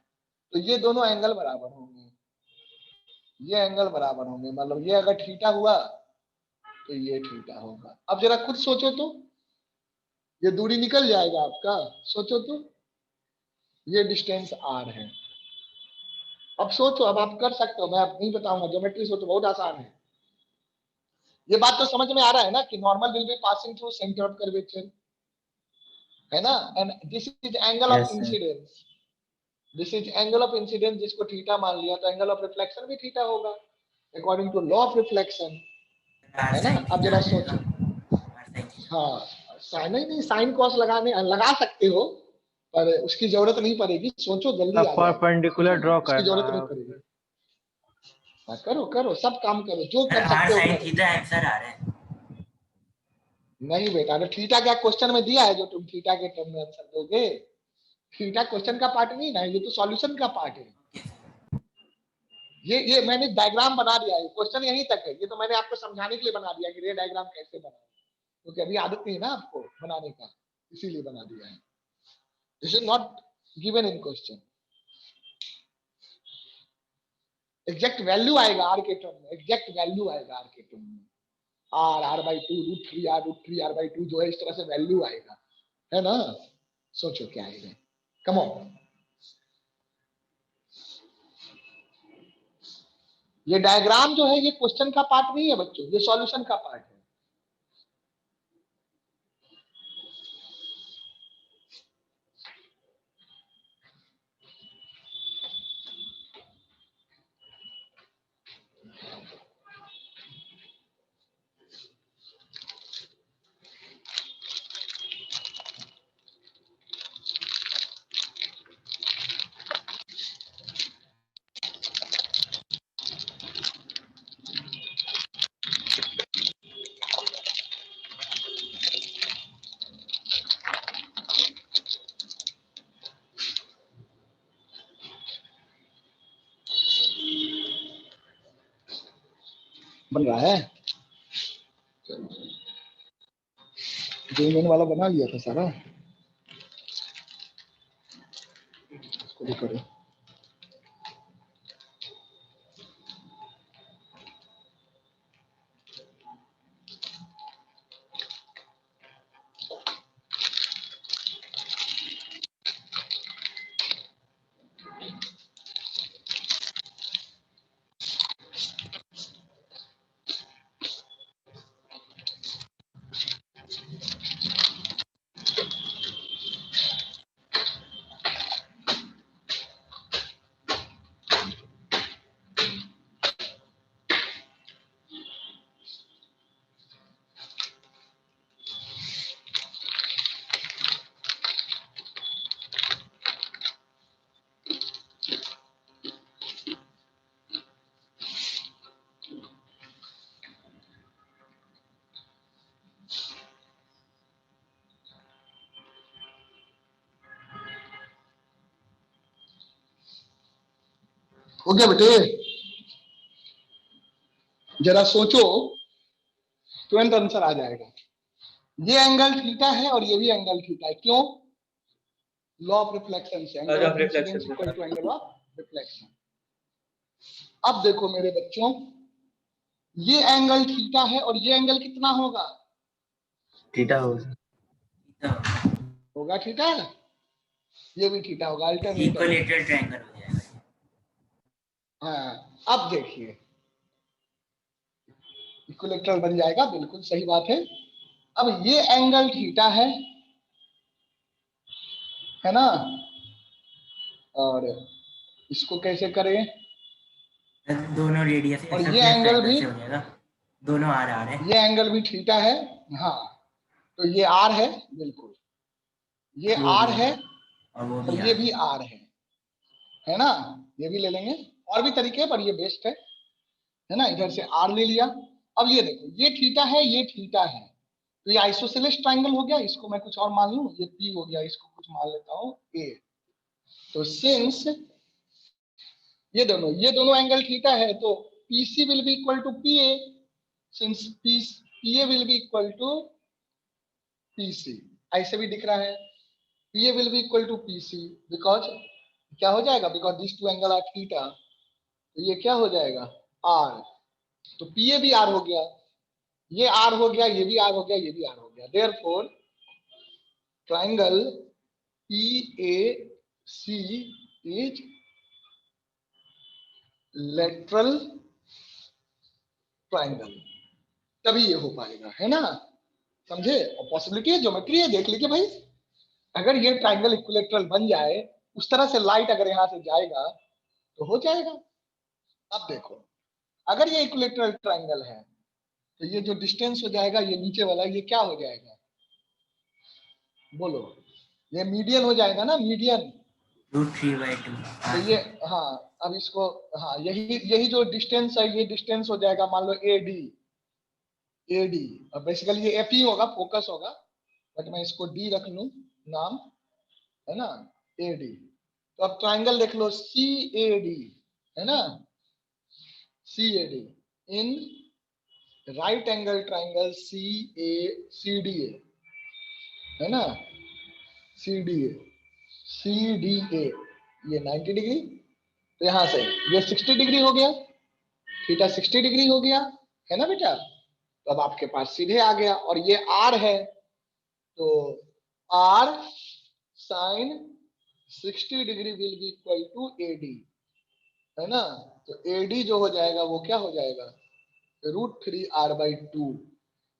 तो ये दोनों एंगल बराबर होंगे, ये एंगल बराबर होंगे, मतलब ये अगर थीटा हुआ तो ये थीटा होगा। अब जरा खुद सोचो तो, ये दूरी निकल जाएगा आपका, सोचो तो, ये डिस्टेंस आर है। अब सोचो, अब आप कर सकते हो, मैं अब नहीं बताऊंगा, ज्योमेट्री सोचो, बहुत आसान है। ये बात तो समझ में आ रहा है ना कि normal will be passing through centre of curvature, है ना, and this is angle of Yes, sir. Incidence, this is angle of incidence, जिसको थीटा मान लिया, तो एंगल ऑफ रिफ्लेक्शन भी थीटा होगा according to law of reflection, R है ना। sin अब थीटा जरा आ जाएगा, सोचो, R sin थीटा। हाँ, साइन नहीं, साइन कॉस लगाने लगा सकते हो, पर उसकी जरूरत नहीं पड़ेगी, सोचो जल्दी अब आ जाएगा, परपेंडिकुलर ड्रॉ उसकी करना जरूरत है नहीं अब। पड़ेगी। हाँ, करो करो, सब काम करो, जो सर कर R सकते हो sin करो। थीटा आंसर आ रहा है। नहीं बेटा, अरे थीटा क्या क्वेश्चन में दिया है जो तुम थीटा के टर्म में आंसर दोगे? थीटा क्वेश्चन का पार्ट नहीं ना, ये तो सॉल्यूशन का पार्ट है। Okay, sir. ये मैंने डायग्राम बना दिया है, क्वेश्चन यहीं तक है, ये तो मैंने आपको समझाने के लिए बना दिया कि ये डायग्राम कैसे बनाए, क्योंकि अभी आदत नहीं है ना आपको बनाने का, इसीलिए बना दिया है। This is not given in question. Exact value आएगा आर के टर्म में, एग्जैक्ट वैल्यू आएगा आर के टर्म में, r/2 √3 r/2 जो है, इस तरह से वैल्यू आएगा, है ना। सोचो क्या आएगा, कम ऑन। ये डायग्राम जो है ये क्वेश्चन का पार्ट नहीं है बच्चों, ये सॉल्यूशन का पार्ट है। बन रहा है, जो वाला बना लिया था सारा, इसको भी करो। हो गया बेटे, जरा सोचो, तुरंत आंसर आ जाएगा। ये एंगल थीटा है और ये भी एंगल थीटा है, क्यों? लॉ ऑफ रिफ्लेक्शन से, angle Law of of incidence reflection, equal sir. To angle of reflection. अब देखो मेरे बच्चों, ये एंगल थीटा है और ये एंगल कितना होगा? थीटा हो। तो होगा थीटा, ये भी थीटा होगा, अल्टरनेट होगा। इक्विलेटरल ट्रायंगल हो जाएगा। हाँ, अब देखिए इक्विलेटरल बन जाएगा, बिल्कुल सही बात है। अब ये एंगल थीटा है ना, और इसको कैसे करें? दोनों रेडियस और ये इसरफेस एंगल ट्रायंगल भी, से हो जाएगा, दोनों आर आर है। ये एंगल भी थीटा है, हाँ, तो ये आर है, बिल्कुल ये वो आर भी है, और वो और भी ये आर भी आर है ना, ये भी ले लेंगे, और भी तरीके पर ये बेस्ट है ना। इधर से आर ले लिया। अब ये देखो, ये थीटा है, ये थीटा है, तो ये आइसोसेलेस ट्रायंगल हो गया, इसको मैं कुछ और मान लूं, ये पी हो गया, इसको कुछ मान लेता हूं ए। तो सिंस ये दोनों एंगल थीटा है, तो PC will be equal to PA, since PA will be equal to PC, ऐसे भी दिख रहा है। PA will be equal to PC because क्या हो जाएगा, because this two angle are theta, तो ये क्या हो जाएगा R, तो PA भी R हो गया, ये R हो गया, ये भी R हो गया, ये भी R हो गया। Therefore triangle PAC is lateral triangle, तभी ये हो पाएगा, है ना, समझे। और पॉसिबिलिटी है, ज्योमेट्री है, देख लीजिए भाई, अगर ये ट्राइंगल इक्विलेटरल बन जाए, उस तरह से लाइट अगर यहां से जाएगा तो हो जाएगा। अब देखो, अगर ये इक्विलेटरल ट्राइंगल है तो ये जो डिस्टेंस हो जाएगा, ये नीचे वाला, ये क्या हो जाएगा, बोलो, ये मीडियन हो जाएगा ना, मीडियन। √3/2। तो ये, हाँ, अब इसको, हाँ, यही यही जो डिस्टेंस है, ये डिस्टेंस हो जाएगा, मान लो AD। अब बेसिकली ये FE होगा, फोकस होगा, बट मैं इसको D रख लूं नाम, है ना, AD। तो अब ट्राइंगल देख लो CAD, है ना, CAD in right angle triangle CDA, है ना, CDA ये 90 डिग्री, तो यहां से ये 60 डिग्री हो गया, थीटा 60 डिग्री हो गया, है ना बेटा। तो अब आपके पास सीधे आ गया, और ये R है, तो R sine 60 degree will be equal to AD, है ना। तो AD जो हो जाएगा वो क्या हो जाएगा, √3R/2,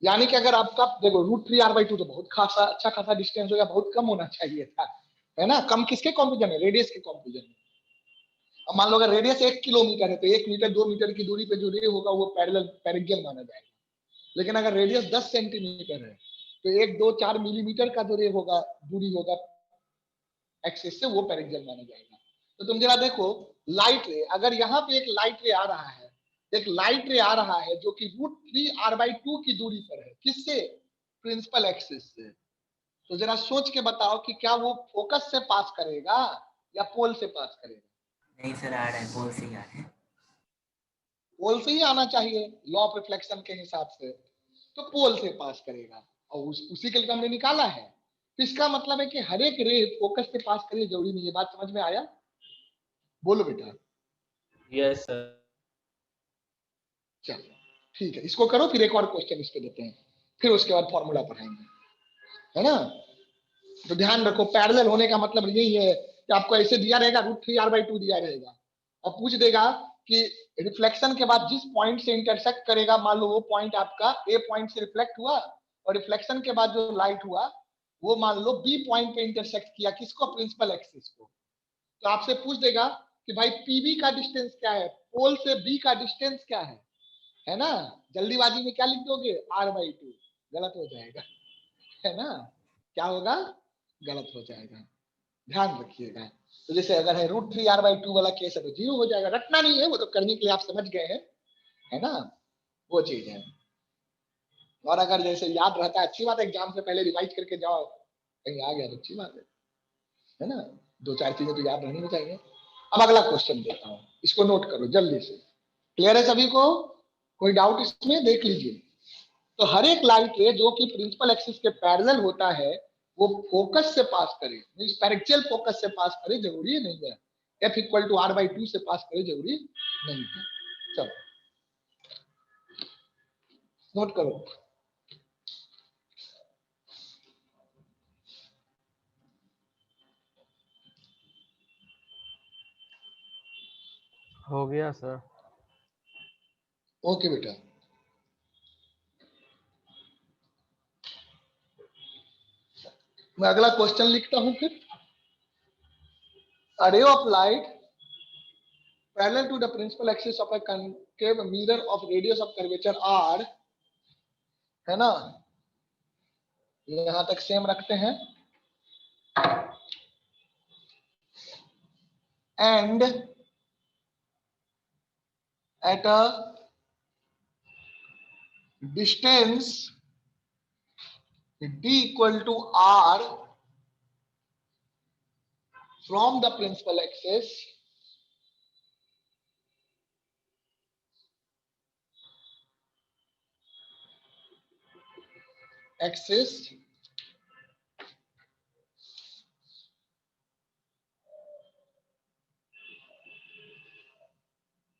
यानी कि अगर आपका देखो √3R/2 तो बहुत खासा अच्छा खासा डिस्टेंस हो गया, बहुत कम होना चाहिए था, है ना, कम किसके कंपेरिजन में, रेडियस के कंपेरिजन में। अब मान लो अगर रेडियस 1 किलोमीटर है तो 1 मीटर 2 मीटर की दूरी पे जो रे होगा वो पैरेलल माना जाएगा, लेकिन अगर रेडियस 10 सेंटीमीटर है तो 1 2 4 मिलीमीटर का जो रे होगा, दूरी होगा एक्सिस से, वो पैरेलल माना जाएगा। तो तुम जरा देखो, लाइट रे, अगर यहाँ पे एक लाइट रे आ रहा है, एक लाइट रे आ रहा है जो कि √3R/2 की दूरी पर है, किससे, प्रिंसिपल एक्सिस से, तो जरा सोच के बताओ कि क्या वो फोकस से पास करेगा या पोल से पास करेगा। नहीं सर, आ रहा है, पोल से ही आ रहा है। पोल से ही आना चाहिए लॉ ऑफ रिफ्लेक्शन के हिसाब से, तो पोल से पास करेगा, और उसी के लिए हमने निकाला है। तो इसका मतलब है कि हर एक रे फोकस से पास करे, जरूरी नहीं है। बात समझ में आया, बोलो बेटा। Yes, sir. चलो ठीक है, इसको करो, फिर एक और क्वेश्चन इस पे देते हैं, फिर उसके बाद फॉर्मूला पढ़ाएंगे, है ना। तो ध्यान रखो, पैरेलल होने का मतलब यही है कि आपको ऐसे दिया रहेगा, √3R/2 दिया रहेगा, और पूछ देगा कि रिफ्लेक्शन के बाद जिस पॉइंट से इंटरसेक्ट करेगा, मान लो वो पॉइंट आपका A पॉइंट से रिफ्लेक्ट हुआ, और रिफ्लेक्शन के बाद जो लाइट हुआ वो मान लो B पॉइंट पे इंटरसेक्ट किया, किसको, प्रिंसिपल एक्सिस को। तो आपसे पूछ देगा कि भाई PB का डिस्टेंस क्या है, पोल से B का डिस्टेंस क्या है ना। जल्दीबाजी में क्या लिख दोगे, R/2, गलत हो जाएगा, है ना, क्या होगा, गलत हो जाएगा, ध्यान रखिएगा। तो जैसे अगर है √3R/2 वाला केस है तो 0 हो जाएगा, रटना नहीं है, वो तो करने के लिए आप समझ गए हैं, है ना, वो चीज है। और अगर जैसे याद रहता है, अच्छी बात है, एग्जाम से पहले रिवाइज करके जाओ, कहीं आ गया तो अच्छी बात है ना, 2 4 चीजें तो याद रहनी चाहिए। अब अगला क्वेश्चन देता हूँ, इसको नोट करो जल्दी से, क्लियर है सभी को, कोई डाउट इसमें, देख लीजिए। तो हर एक लाइट रे जो कि प्रिंसिपल एक्सिस के पैरेलल होता है, वो फोकस से पास करे, मींस पैरेक्सियल फोकस से पास करे, जरूरी नहीं है F = R/2 से पास करे, जरूरी नहीं है। चलो नोट करो, हो गया सर। ओके बेटा। मैं अगला क्वेश्चन लिखता हूं फिर। A ray of light parallel to the principal axis of a concave mirror of radius of curvature R, है ना, यहां तक सेम रखते हैं, and at a distance D = R from the principal axis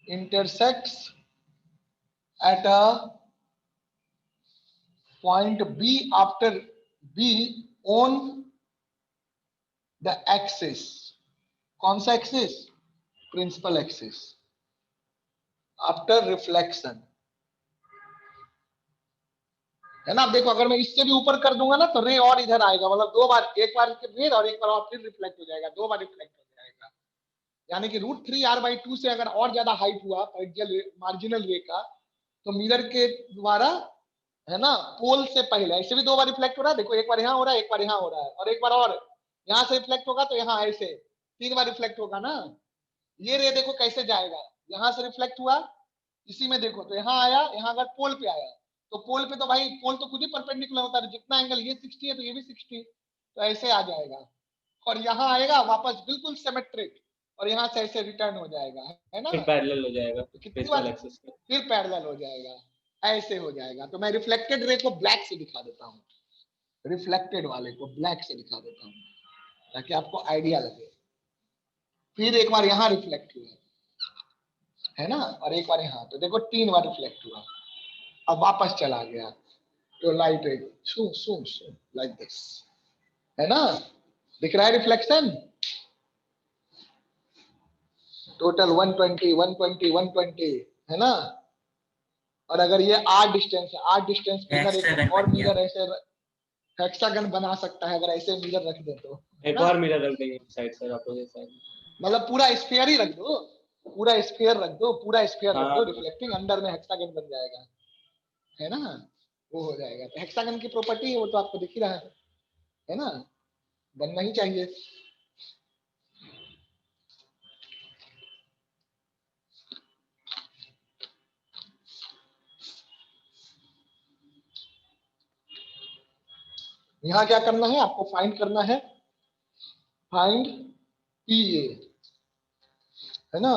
intersects at a point B after B on the axis. कौन सा axis? Principal axis after reflection, है ना। अब देखो अगर मैं इससे भी ऊपर कर दूंगा ना तो रे और इधर आएगा, मतलब दो बार, एक बार रे और एक बार और फिर रिफ्लेक्ट हो जाएगा, दो बार रिफ्लेक्ट हो जाएगा। यानी कि √3r/2 से अगर और ज्यादा हाइट हुआ मार्जिनल रे का तो मिरर के द्वारा, है ना, पोल से पहले ऐसे भी दो बार रिफ्लेक्ट हो रहा है। देखो एक बार यहाँ हो रहा है, एक बार यहाँ हो रहा है, और एक बार और यहाँ से रिफ्लेक्ट होगा तो यहाँ ऐसे 3 बार रिफ्लेक्ट होगा ना। ये रे देखो कैसे जाएगा, यहाँ से रिफ्लेक्ट हुआ इसी में, देखो तो यहाँ आया, यहाँ अगर पोल पे आया तो पोल पे तो भाई पोल तो खुद ही परपेंडिकुलर होता है, जितना एंगल ये 60 है तो ये भी 60, तो ऐसे आ जाएगा और यहाँ आएगा वापस बिल्कुल सिमेट्रिक और यहाँ से ऐसे रिटर्न हो जाएगा, है ना। फिर पैरेलल हो जाएगा तो कितनी प्रिंसिपल बार एक्सिस के। फिर पैरेलल हो जाएगा, ऐसे हो जाएगा। तो मैं रिफ्लेक्टेड रे को ब्लैक से दिखा देता हूँ, रिफ्लेक्टेड वाले को ब्लैक से दिखा देता हूँ ताकि आपको आइडिया लगे। फिर एक बार यहाँ रिफ्लेक्ट हुआ, है ना, और एक बार यहाँ, तो देखो 3 बार रिफ्लेक्ट हुआ, अब वापस चला गया तो light shoe shoe shoe like this, है ना। दिख रहा है रिफ्लेक्शन, टोटल 120 120 120, है ना। और अगर ये r डिस्टेंस है, r डिस्टेंस पे इधर Hexagon एक और बन गया। मिरर ऐसे हेक्सागन बना सकता है अगर ऐसे मिरर रख दे तो, एक और मिरर रख देंगे साइड सर, अपोजिट साइड। मतलब पूरा स्फीयर ही रख दो, पूरा स्फीयर रख दो, पूरा स्फीयर रख दो, हाँ। रिफ्लेक्टिंग अंदर में हेक्सागन बन जाएगा, है ना, वो हो जाएगा। तो हेक्सागन की प्रॉपर्टी है वो तो आपको दिख ही रहा है ना, बनना ही चाहिए। यहाँ क्या करना है आपको, फाइंड करना है, फाइंड PA, है ना,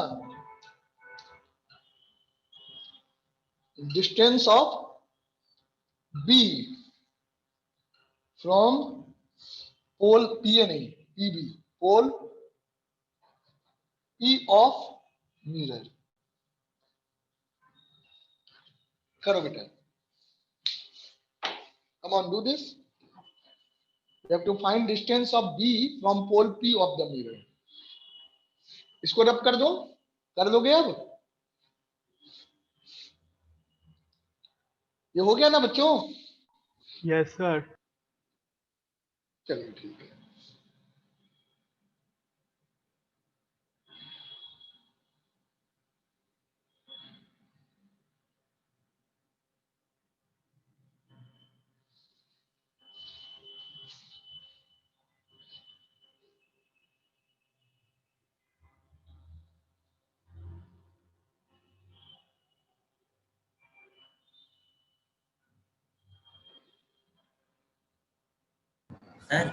distance of B from pole PA नहीं PB, pole P of mirror. करो बेटा, come on do this, you have to find distance of B from pole P of the mirror। इसको रब कर दो, कर दोगे अब, ये हो गया ना बच्चों। Yes sir. चलिए ठीक है। सर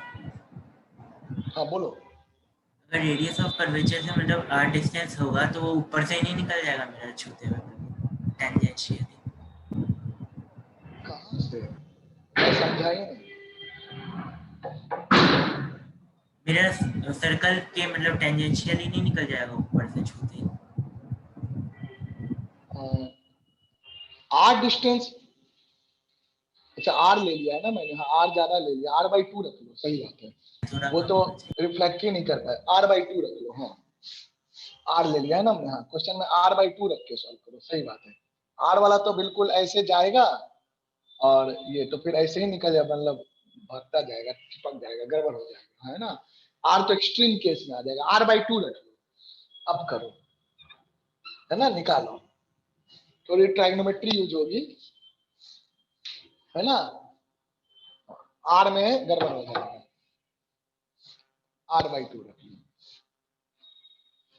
हाँ बोलो। अगर रेडियस ऑफ कर्वेचर से मतलब r डिस्टेंस होगा तो वो ऊपर से ही नहीं निकल जाएगा मिरर छूते हुए टेंजेंशियली? कहाँ से, मैं समझा ही नहीं। मिरर सर्कल के मतलब टेंजेंशियली नहीं निकल जाएगा ऊपर से छूते ही? R डिस्टेंस, अच्छा R ले लिया है ना मैंने, हाँ R ज्यादा ले लिया, R/2 रख लो, सही बात है, थोड़ा वो कम तो होना चाहिए। रिफ्लेक्ट ही नहीं करता है, R/2 रख लो। हाँ R ले लिया है ना हमने, हाँ क्वेश्चन में R/2 रख के सॉल्व करो, सही बात है। R वाला तो बिल्कुल ऐसे जाएगा और ये तो फिर ऐसे ही निकल जाएगा, मतलब भागता जाएगा, चिपक जाएगा, गड़बड़ हो जाएगा, है ना। R तो एक्सट्रीम केस में आ जाएगा, R/2 रख लो। अब करो, है ना, निकालो, थोड़ी ट्राइगोनोमेट्री यूज होगी, है ना, R में गड़बड़ हो जाएगा, R/2 रख लो।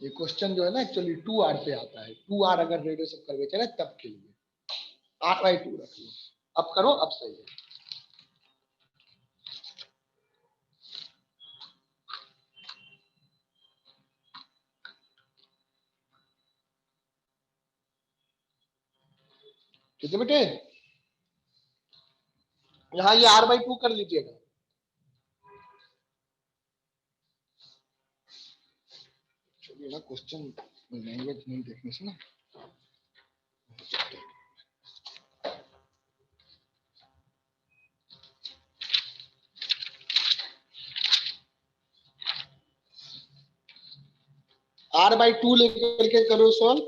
ये क्वेश्चन जो है ना एक्चुअली 2R पे आता है, 2R अगर रेडियस ऑफ कर्वेचर है तब के लिए R/2 रख लो। अब करो, अब सही है। ठीक है बेटे, यहाँ ये R/2 कर लीजिएगा। चलिए ना, क्वेश्चन लैंग्वेज नहीं देखने से ना r/2 लेकर के करो सॉल्व।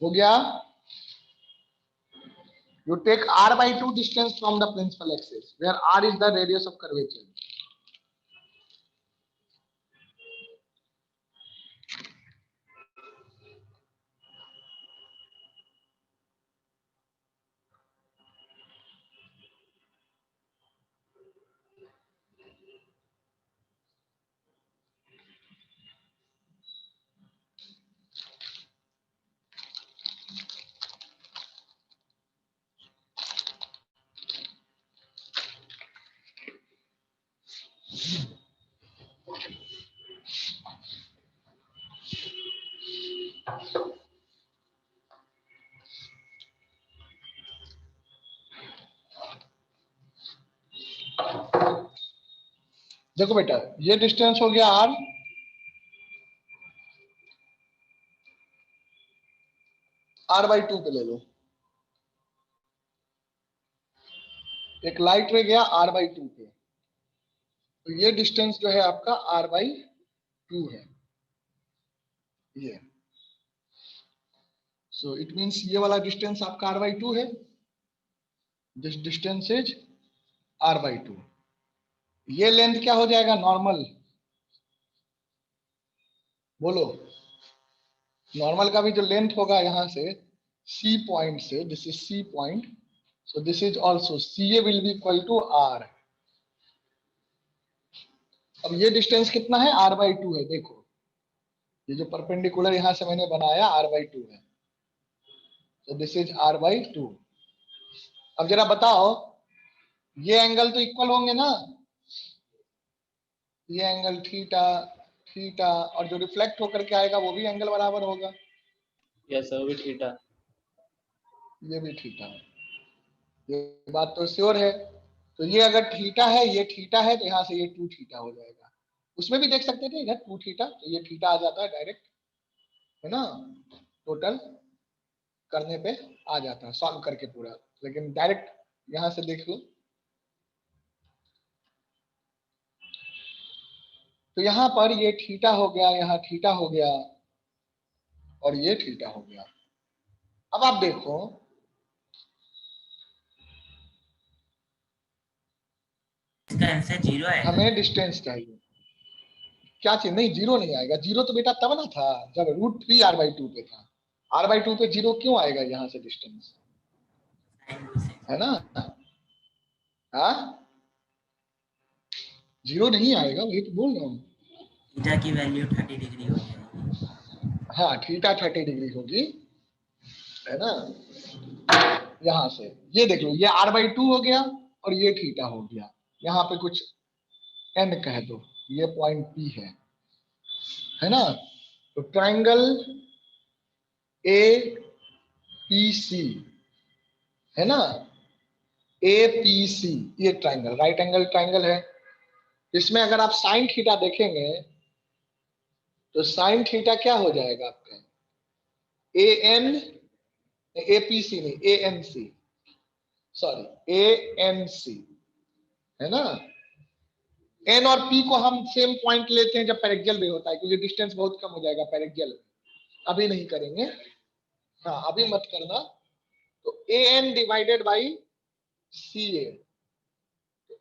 हो गया। You take r/2 distance from the principal axis, where r is the radius of curvature. देखो बेटा, ये डिस्टेंस हो गया r, r/2 पे ले लो। एक लाइट रह गया r/2 पे, तो ये डिस्टेंस जो है आपका r/2 है ये। सो इट मींस ये वाला डिस्टेंस आपका r/2 है। This distance is r/2। ये लेंथ क्या हो जाएगा नॉर्मल, बोलो। नॉर्मल का भी जो लेंथ होगा यहाँ से C पॉइंट से, this is C point, so this is also CA will be equal to R। अब ये डिस्टेंस कितना है, r/2 है। देखो ये जो परपेंडिकुलर यहाँ से मैंने बनाया r/2 है, तो दिस इज r/2। अब जरा बताओ, ये एंगल तो इक्वल होंगे ना, ये एंगल थीटा थीटा, और जो रिफ्लेक्ट होकर के आएगा वो भी एंगल बराबर होगा। यस सर, भी थीटा। ये भी थीटा, ये बात तो श्योर है। तो ये अगर थीटा है, ये थीटा है, तो यहाँ से ये 2 थीटा हो जाएगा। उसमें भी देख सकते थे इधर 2 थीटा, तो ये थीटा आ जाता है डायरेक्ट, है ना, टोटल करने पे आ जाता है सॉल्व करके पूरा। लेकिन डायरेक्ट यहाँ से देख लो, तो यहाँ पर ये थीटा हो गया, यहाँ थीटा हो गया, और ये थीटा हो गया। अब आप देखो, इसका आंसर 0 आएगा। हमें डिस्टेंस चाहिए। क्या चीज, नहीं जीरो नहीं आएगा। जीरो तो बेटा तब ना था जब √3 r/2 पे था। r/2 पे जीरो क्यों आएगा यहाँ से डिस्टेंस, है ना। हाँ, जीरो नहीं आएगा, वही तो बोल रहा हूँ। थीटा की वैल्यू 30 डिग्री हो जाएगी। हाँ, थीटा 30 डिग्री होगी, है ना। यहाँ से ये देख लो, ये r/2 हो गया और ये थीटा हो गया। यहाँ पे कुछ n कह दो, ये पॉइंट P है ना। तो ट्राइंगल APC है ना, APC ये ट्राइंगल राइट एंगल ट्राइंगल है। इसमें अगर आप साइन थीटा देखेंगे तो साइन थीटा क्या हो जाएगा आपका, APC नहीं ANC, सॉरी ANC, है ना। N और P को हम सेम पॉइंट लेते हैं जब पैरेक्सियल भी होता है, क्योंकि डिस्टेंस बहुत कम हो जाएगा पैरेक्सियल। अभी नहीं करेंगे, हाँ अभी मत करना। तो AN divided by CA,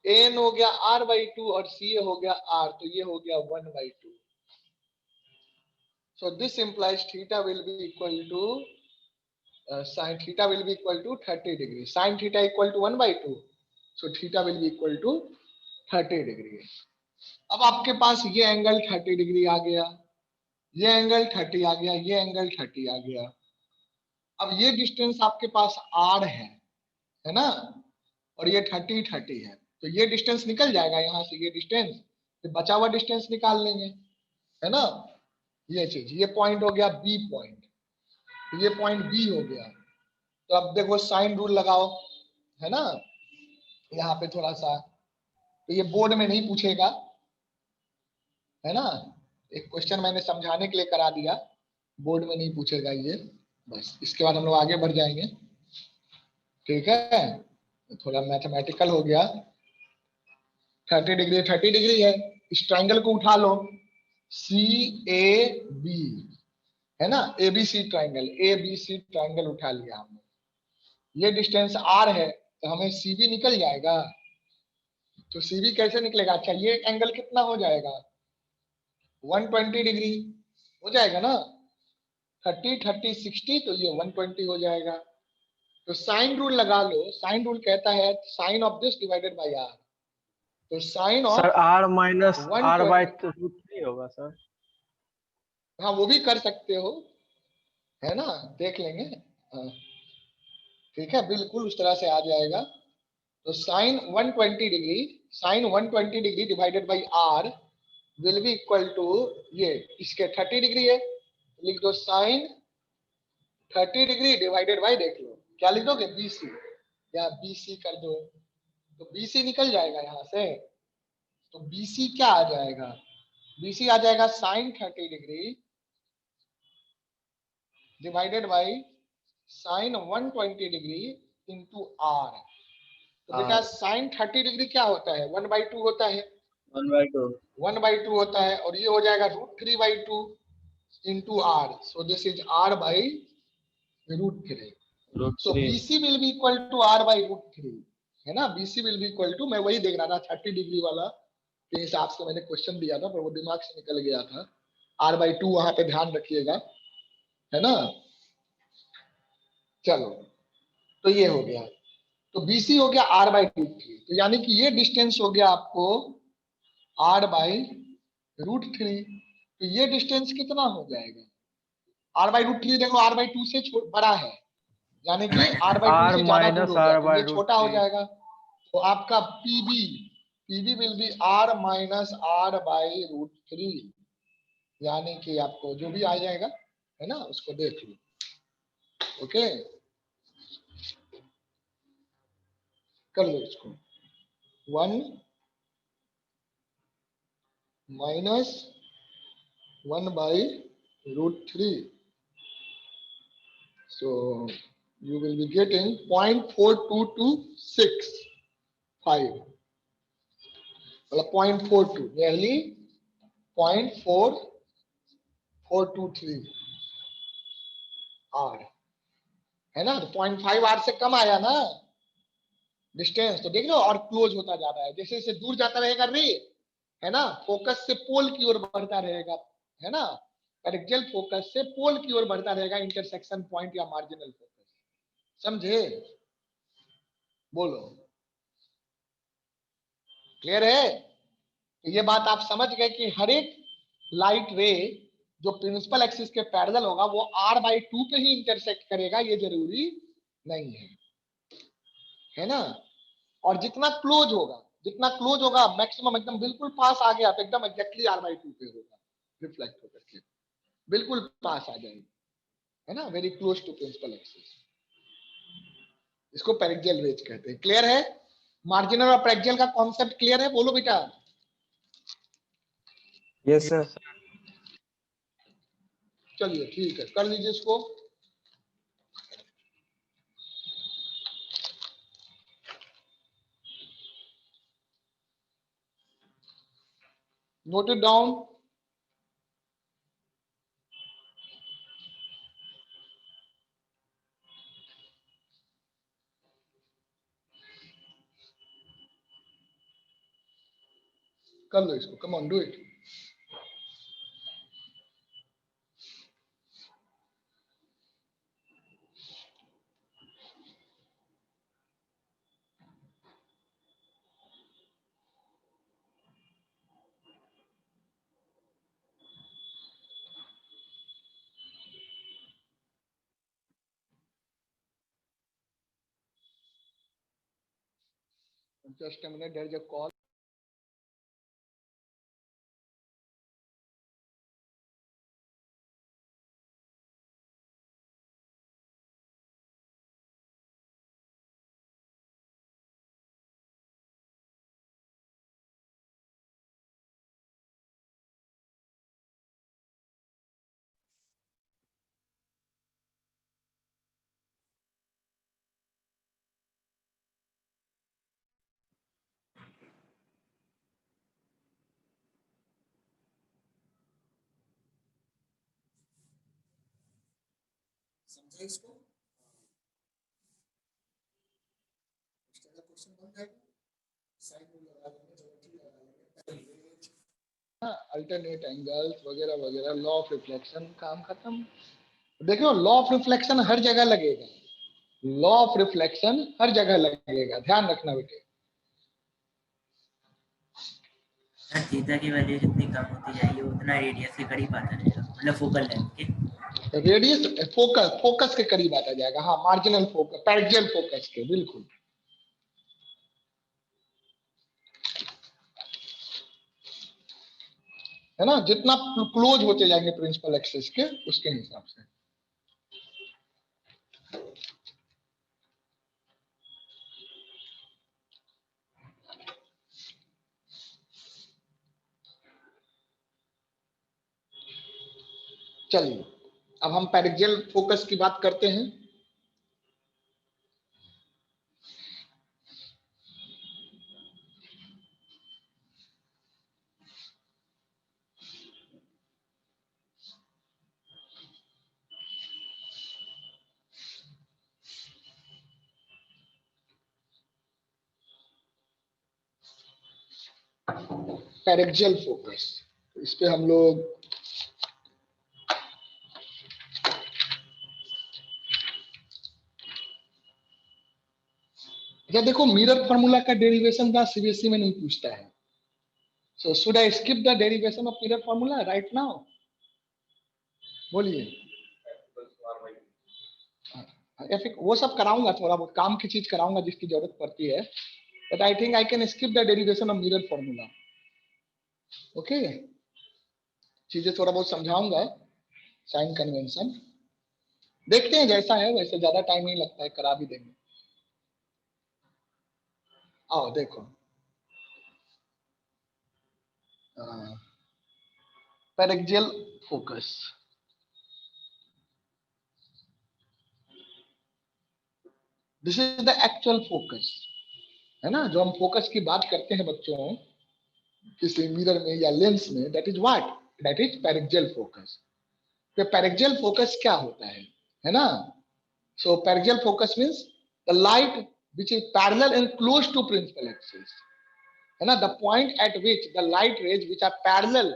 AN हो गया r/2 और CA हो गया r, तो ये हो गया 1/2। So this implies theta will be equal to sin theta will be equal to 30 degree. Sin theta equal to 1/2. So theta will be equal to 30 degree. अब आपके पास ये एंगल 30 डिग्री आ गया, ये एंगल 30 आ गया, ये एंगल 30 आ गया। अब ये डिस्टेंस आपके पास r है ना, और ये 30 है, तो ये डिस्टेंस निकल जाएगा यहाँ से, ये डिस्टेंस, तो बचा हुआ डिस्टेंस निकाल लेंगे, है ना। ये चीज, ये पॉइंट हो गया B पॉइंट, तो ये पॉइंट B हो गया। तो अब देखो साइन रूल लगाओ, है ना, यहाँ पे थोड़ा सा, तो ये बोर्ड में नहीं पूछेगा, है ना। एक क्वेश्चन मैंने समझाने के लिए करा दिया, बोर्ड में नहीं पूछेगा ये, बस इसके बाद हम लोग आगे बढ़ जाएंगे। ठीक है, थोड़ा मैथमेटिकल हो गया। 30 डिग्री 30 डिग्री है, इस ट्राइंगल को उठा लो, सी ए बी, है ना, एबीसी ट्राइंगल, एबीसी ट्राइंगल उठा लिया हमने। ये डिस्टेंस आर है, तो हमें सीबी निकल जाएगा। तो सीबी कैसे निकलेगा? अच्छा, ये एंगल कितना हो जाएगा? 120 डिग्री हो जाएगा ना। 30 30 60, तो ये 120 हो जाएगा। तो साइन रूल लगा लो, साइन रूल कहता है sine of this divided by R. तो sine sir of R minus R by 120, root three होगा सर। हाँ वो भी कर सकते हो, है ना, देख लेंगे। हाँ, ठीक है, बिल्कुल उस तरह से आ जाएगा। तो sine 120 degree, sine 120 degree divided by R will be equal to, ये इसके 30 डिग्री है, लिख दो साइन 30 डिग्री डिवाइडेड बाई, देख लो क्या लिख दोगे, बीसी, या बीसी कर दो, तो बीसी निकल जाएगा यहाँ से। तो बीसी क्या आ जाएगा? बीसी आ जाएगा sine 30 degree divided by sine 120 degree into R. तो बेटा R साइन 30 डिग्री क्या होता है? 1/2 होता है, 1/2 1/2 होता है, और ये हो जाएगा √3/2 into R. So this is R by √3। root so 3 BC will be equal to R by √3, है ना। BC will be equal to, मैं वही देख रहा था 30 डिग्री वाला के हिसाब से मैंने क्वेश्चन दिया था, पर वो दिमाग से निकल गया था। r/2 वहां पे ध्यान रखिएगा, है ना। चलो, तो ये हो गया। तो बीसी हो गया r/√3, तो यानी कि ये डिस्टेंस हो गया आपको r/√3। तो ये डिस्टेंस कितना हो जाएगा? r/√3 देखो r/2 से बड़ा है, यानी कि r/2 आर से ज्यादा दूर माइनस हो गया, आर तो बाई ये रूट छोटा हो थ्री। जाएगा। तो आपका PB, PB will be r minus r/√3, यानी कि आपको जो भी आ जाएगा, है ना, उसको देख लो। ओके, कर लो इसको। 1 minus 1/√3, so you will be getting 0.4225, मतलब 0.42, nearly 0.4423 r, है ना। तो 0.5 r से कम आया ना डिस्टेंस। तो देख लो, और क्लोज होता जा रहा है, जैसे जैसे दूर जाता रहेगा रे, है ना, फोकस से पोल की ओर बढ़ता रहेगा, है ना। एक्सियल फोकस से पोल की ओर बढ़ता रहेगा, इंटरसेक्शन पॉइंट या मार्जिनल फोकस, समझे? बोलो, क्लियर है? तो ये बात आप समझ गए कि हर एक लाइट रे जो प्रिंसिपल एक्सिस के पैरेलल होगा वो r/2 पे ही इंटरसेक्ट करेगा, ये जरूरी नहीं है ना। और जितना क्लोज होगा, जितना क्लोज होगा, मैक्सिमम एकदम बिल्कुल पास आ गया, तो एकदम एग्जैक्टली r/2 पे होगा, रिफ्लेक्ट होकर के बिल्कुल पास आ जाएगी, है ना, very close to principal axis. इसको पेरिक्जियल रेज कहते हैं। क्लियर है? मार्जिनल और पेरिक्जियल का कॉन्सेप्ट क्लियर है? बोलो बेटा। Yes sir. चलिए ठीक है, कर लीजिए इसको। Note it down. कर लो इसको, कम on do it. Just a minute, there is a call. समझे इसको? उसके बाद क्वेश्चन बन जाएगा, साइड में लगा लेंगे, ज्योमेट्री लगा लेंगे, अल्टरनेट एंगल्स वगैरह वगैरह, लॉ ऑफ रिफ्लेक्शन, काम खत्म। देखो लॉ ऑफ रिफ्लेक्शन हर जगह लगेगा, लॉ ऑफ रिफ्लेक्शन हर जगह लगेगा, ध्यान रखना बेटे। सर थीटा की वैल्यू जितनी कम होती जाएगी उतना रेडियस के करीब आता रहेगा, मतलब फोकल लेंथ के। रेडियस फोकस के करीब आता जाएगा, हाँ मार्जिनल फोकस, पैरेक्सियल फोकस के, बिल्कुल। है ना, जितना क्लोज होते जाएंगे प्रिंसिपल एक्सिस के उसके हिसाब से। चलिए अब हम पैरेक्सियल फोकस की बात करते हैं। पैरेक्सियल फोकस, इस पे हम लोग या देखो मिरर फार्मूला का डेरिवेशन का सीबीएसई में नहीं पूछता है, so should I skip the derivation of mirror formula right now? बोलिए। या फिर वो सब कराऊंगा, थोड़ा बहुत काम की चीज कराऊंगा जिसकी जरूरत पड़ती है, but I think I can skip the derivation of mirror formula. Okay, चीजें थोड़ा बहुत समझाऊंगा, साइन कन्वेंशन देखते हैं जैसा है वैसे, ज्यादा टाइम नहीं लगता है, करा भी देंगे। आओ देखो, paraxial focus, this is the actual focus, है ना, जो हम फोकस की बात करते हैं बच्चों किसी मिरर में या लेंस में, that is what, that is paraxial focus. तो पैरेक्सियल फोकस क्या होता है ना? सो paraxial focus means the light which is parallel and close to principal axis, है ना, the point at which the light rays which are parallel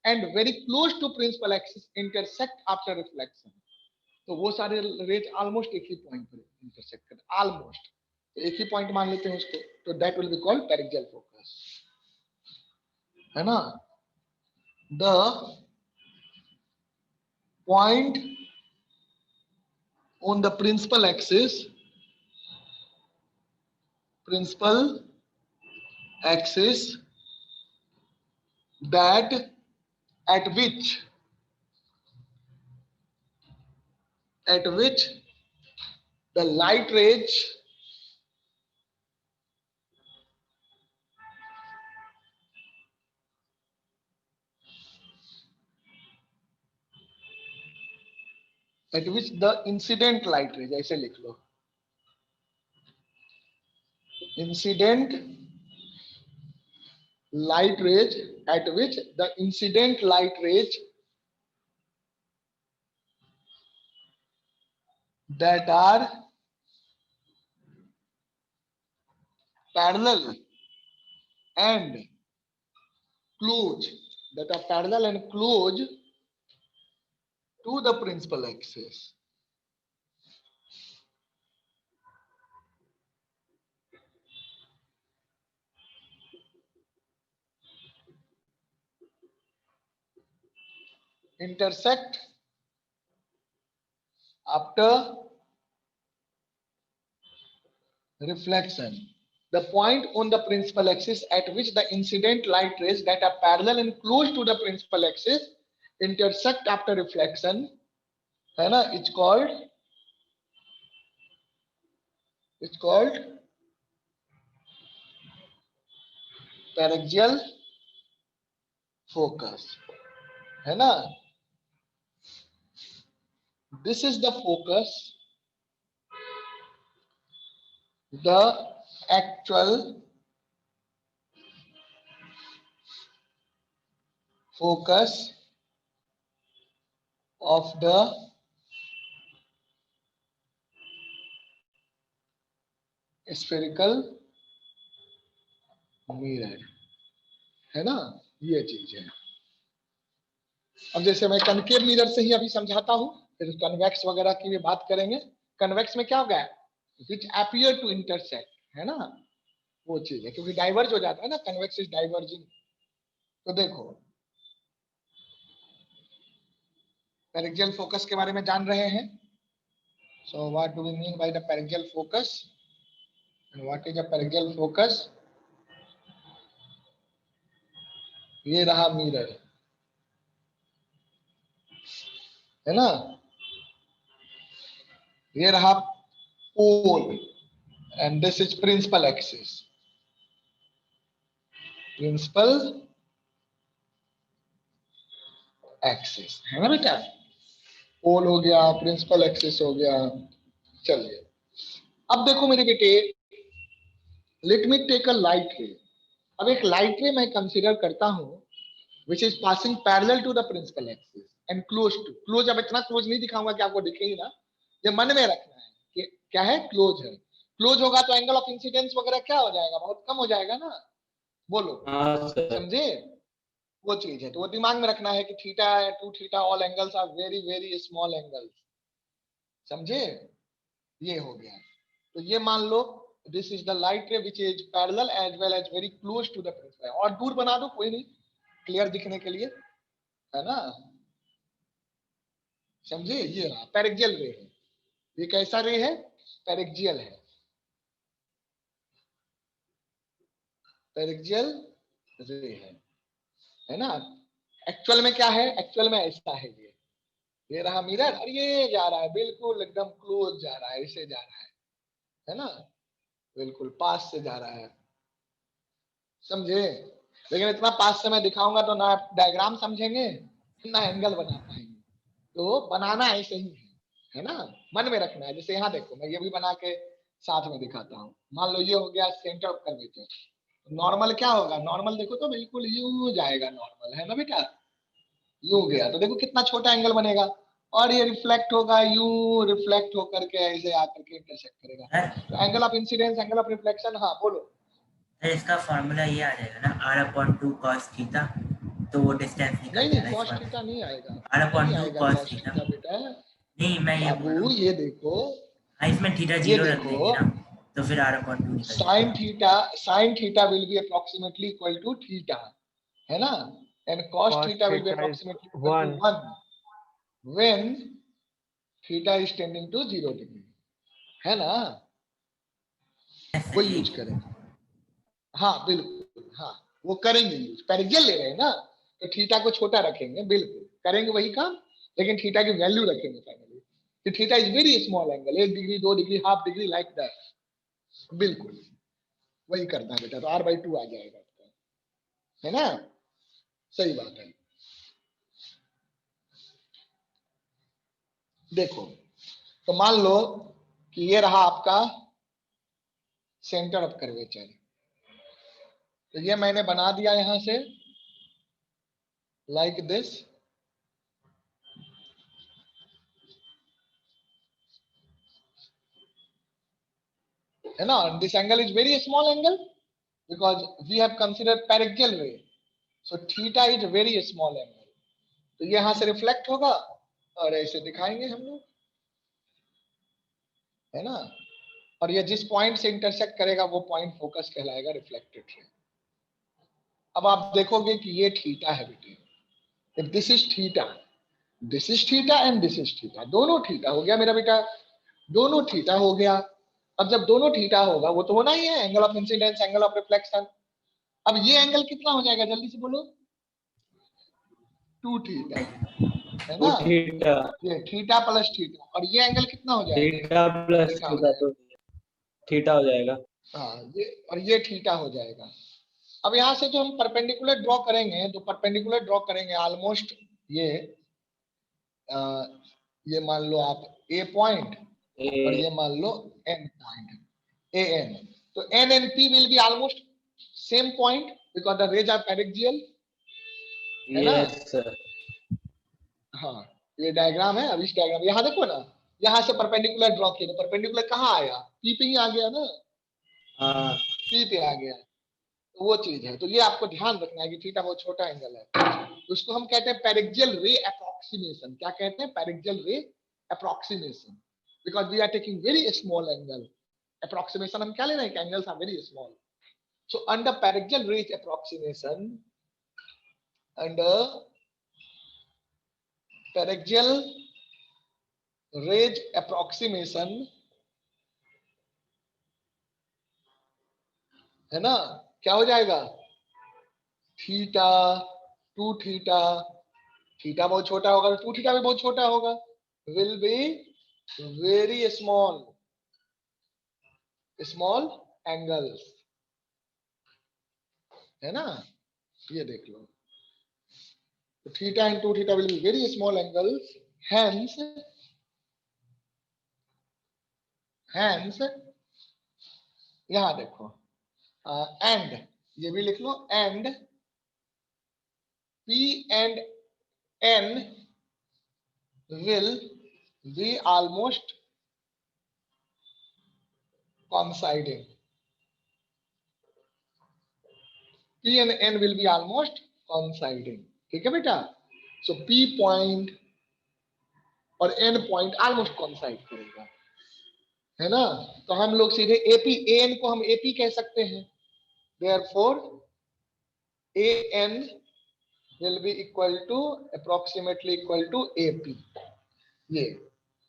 and very close to principal axis intersect after reflection। तो वो सारे raise almost एक ही point पर intersect करते, almost, तो एक ही पॉइंट मान लेते हैं उसको, तो that will be called paraxial focus, है ना। The point on the principal axis that at which the light rays at which the incident light rays, ऐसे लिख लो, incident light rays at which the incident light rays that are parallel and close to the principal axis, intersect after reflection. The point on the principal axis at which the incident light rays that are parallel and close to the principal axis intersect after reflection, है ना, it's called paraxial focus, है ना। This is the focus, the actual focus of the spherical mirror, है ना, ये चीज है। अब जैसे मैं कनकेव मिरर से ही अभी समझाता हूं, फिर कन्वेक्स वगैरह की भी बात करेंगे। कन्वेक्स में क्या होगा, विच अपीयर टू इंटरसेक्ट, है ना, वो चीज है, क्योंकि डाइवर्ज हो जाता है ना, कन्वेक्स इज डाइवर्जिंग। तो देखो पेरिक्जियल फोकस के बारे में जान रहे हैं। So what do we mean by the paraxial focus and what is a paraxial focus. ये रहा मिरर, है ना, ये रहा pole and this is principal axis. Principal axis, है ना बेटा, पोल हो गया, प्रिंसिपल एक्सिस हो गया। चलिए अब देखो मेरे बेटे, let me take a light ray. अब एक लाइट रे मैं कंसीडर करता हूं which is passing parallel to the principal axis and close to, close, अब इतना क्लोज नहीं दिखाऊंगा कि आपको दिखे ही ना, ये मन में रखना है कि क्या है, क्लोज है। क्लोज होगा तो एंगल ऑफ इंसिडेंस वगैरह क्या हो जाएगा, बहुत कम हो जाएगा ना, बोलो, हाँ सर। समझे, वो चीज है। तो वो दिमाग में रखना है कि theta to theta all angles are very very small angles, समझे, ये हो गया। तो ये मान लो this is the light ray which is parallel as well as very close to the principal, और दूर बना दो कोई नहीं, क्लियर दिखने के लिए, है ना, समझे। ये रहा पेरिक्जियल रे है, ये कैसा रे है, पेरिक्जियल पेरिक्जियल रे है ना। एक्चुअल में क्या है, एक्चुअल में ऐसा है, ये रहा मिरर और ये जा रहा है बिल्कुल एकदम क्लोज जा रहा है, ऐसे जा रहा है ना, बिल्कुल पास से जा रहा है, समझे। लेकिन इतना पास से मैं दिखाऊंगा तो ना डायग्राम समझेंगे ना एंगल बना पाएंगे, तो बनाना ऐसे ही है ना, मन में रखना है। जैसे यहाँ देखो मैं ये भी बना के साथ में दिखाता हूँ। मान लो ये हो गया सेंटर ऑफ कर्वेचर, नॉर्मल क्या होगा, नॉर्मल देखो तो बिल्कुल यू जाएगा, नॉर्मल है ना बेटा, यू गया तो देखो कितना छोटा एंगल बनेगा, और ये रिफ्लेक्ट होगा, यू रिफ्लेक्ट होकर के ऐसे आकर के इंटरसेक्ट करेगा। तो angle of incidence, angle of reflection, हाँ बोलो। इसका फॉर्मूला ये आ जाएगा ना, r/2 cos थीटा, तो वो डिस्टेंस निकल नहीं जाएगा नहीं, इस कॉस फॉर्मूले थीटा नहीं आएगा, में। नहीं r/2 आएगा cos कॉस थीटा, थीटा बेटा। नहीं मैं ये बोल रहा बाबू हूँ। ये देखो, हाँ, इसमें थीटा ये 0 रख देखो, देंगे ना, तो फिर r/2 निकल साइन जाएगा। Theta will be approximately equal to theta, है ना, and cos cos theta will be theta is approximately equal to 1. 1 when theta is tending to 0 degree, है ना, वो यूज करेंगे। हाँ बिल्कुल, हाँ वो करेंगे यूज, पेरिक्जियल ले रहे हैं ना, तो थीटा को छोटा रखेंगे, बिल्कुल करेंगे वही काम, लेकिन थीटा की वैल्यू रखेंगे फाइनली कि theta is very small angle, 1 degree 2 degree half degree like that, बिल्कुल वही करना है बेटा। तो r/2 आ जाएगा आपका, है ना, सही बात है। देखो तो मान लो कि ये रहा आपका सेंटर ऑफ कर्वेचर, तो ये मैंने बना दिया यहां से लाइक दिस, है ना, this angle is very small angle because we have considered paraxial ray, so theta is very small angle, तो ये यहां से रिफ्लेक्ट होगा और ऐसे दिखाएंगे हम लोग, है ना, और ये जिस पॉइंट से इंटरसेक्ट करेगा वो पॉइंट फोकस कहलाएगा, रिफ्लेक्टेड रे। अब आप देखोगे कि ये थीटा है बेटे, if this is theta, this is theta and this is theta, दोनों थीटा हो गया मेरा बेटा, दोनों थीटा हो गया। अब जब दोनों थीटा होगा वो तो होना ही है, angle of incidence, angle of reflection. अब ये एंगल कितना हो जाएगा, जल्दी से बोलो, 2 थीटा, है ना, थीटा, ये थीटा प्लस थीटा, और ये एंगल कितना हो जाएगा, थीटा प्लस थीटा हो थीटा, जाएगा, तो थीटा हो जाएगा। हाँ ये, और ये थीटा हो जाएगा। अब यहाँ से जो हम परपेंडिकुलर ड्रॉ करेंगे, तो परपेंडिकुलर ड्रॉ करेंगे ऑलमोस्ट ये मान लो आप ए पॉइंट और ये मान लो एन पॉइंट, ए एन, तो N and P will be almost same point because the rays are paraxial, है ना। Yes sir. हाँ ये डायग्राम है, अब इस डायग्राम यहाँ देखो ना, यहाँ से परपेंडिकुलर ड्रॉ किया तो परपेंडिकुलर कहाँ आया, पी पे ही आ गया ना, हाँ पी पे आ गया, तो वो चीज है। तो ये आपको ध्यान रखना है कि थीटा बहुत छोटा एंगल है। तो उसको हम कहते हैं पेरिक्जियल रे अप्रोक्सीमेशन। क्या कहते हैं? Paraxial ray approximation, because we are taking very small angle. Approximation हम क्या ले रहे हैं? Angles are very small. So under paraxial ray approximation, under paraxial rays approximation, है ना, क्या हो जाएगा? थीटा, टू थीटा, थीटा बहुत छोटा होगा तो टू थीटा भी बहुत छोटा होगा, will be very small, small angles, है ना। ये देख लो, theta and two theta will be very small angles, hence hence यहां देखो, एंड ये भी लिख लो, and P and N will be almost coinciding. P and N will be almost coinciding. ठीक है बेटा? So P point और N point almost coincide करेगा, है ना। तो हम लोग सीधे AP AN को हम AP कह सकते हैं। Therefore AN will be equal to approximately equal to AP। ये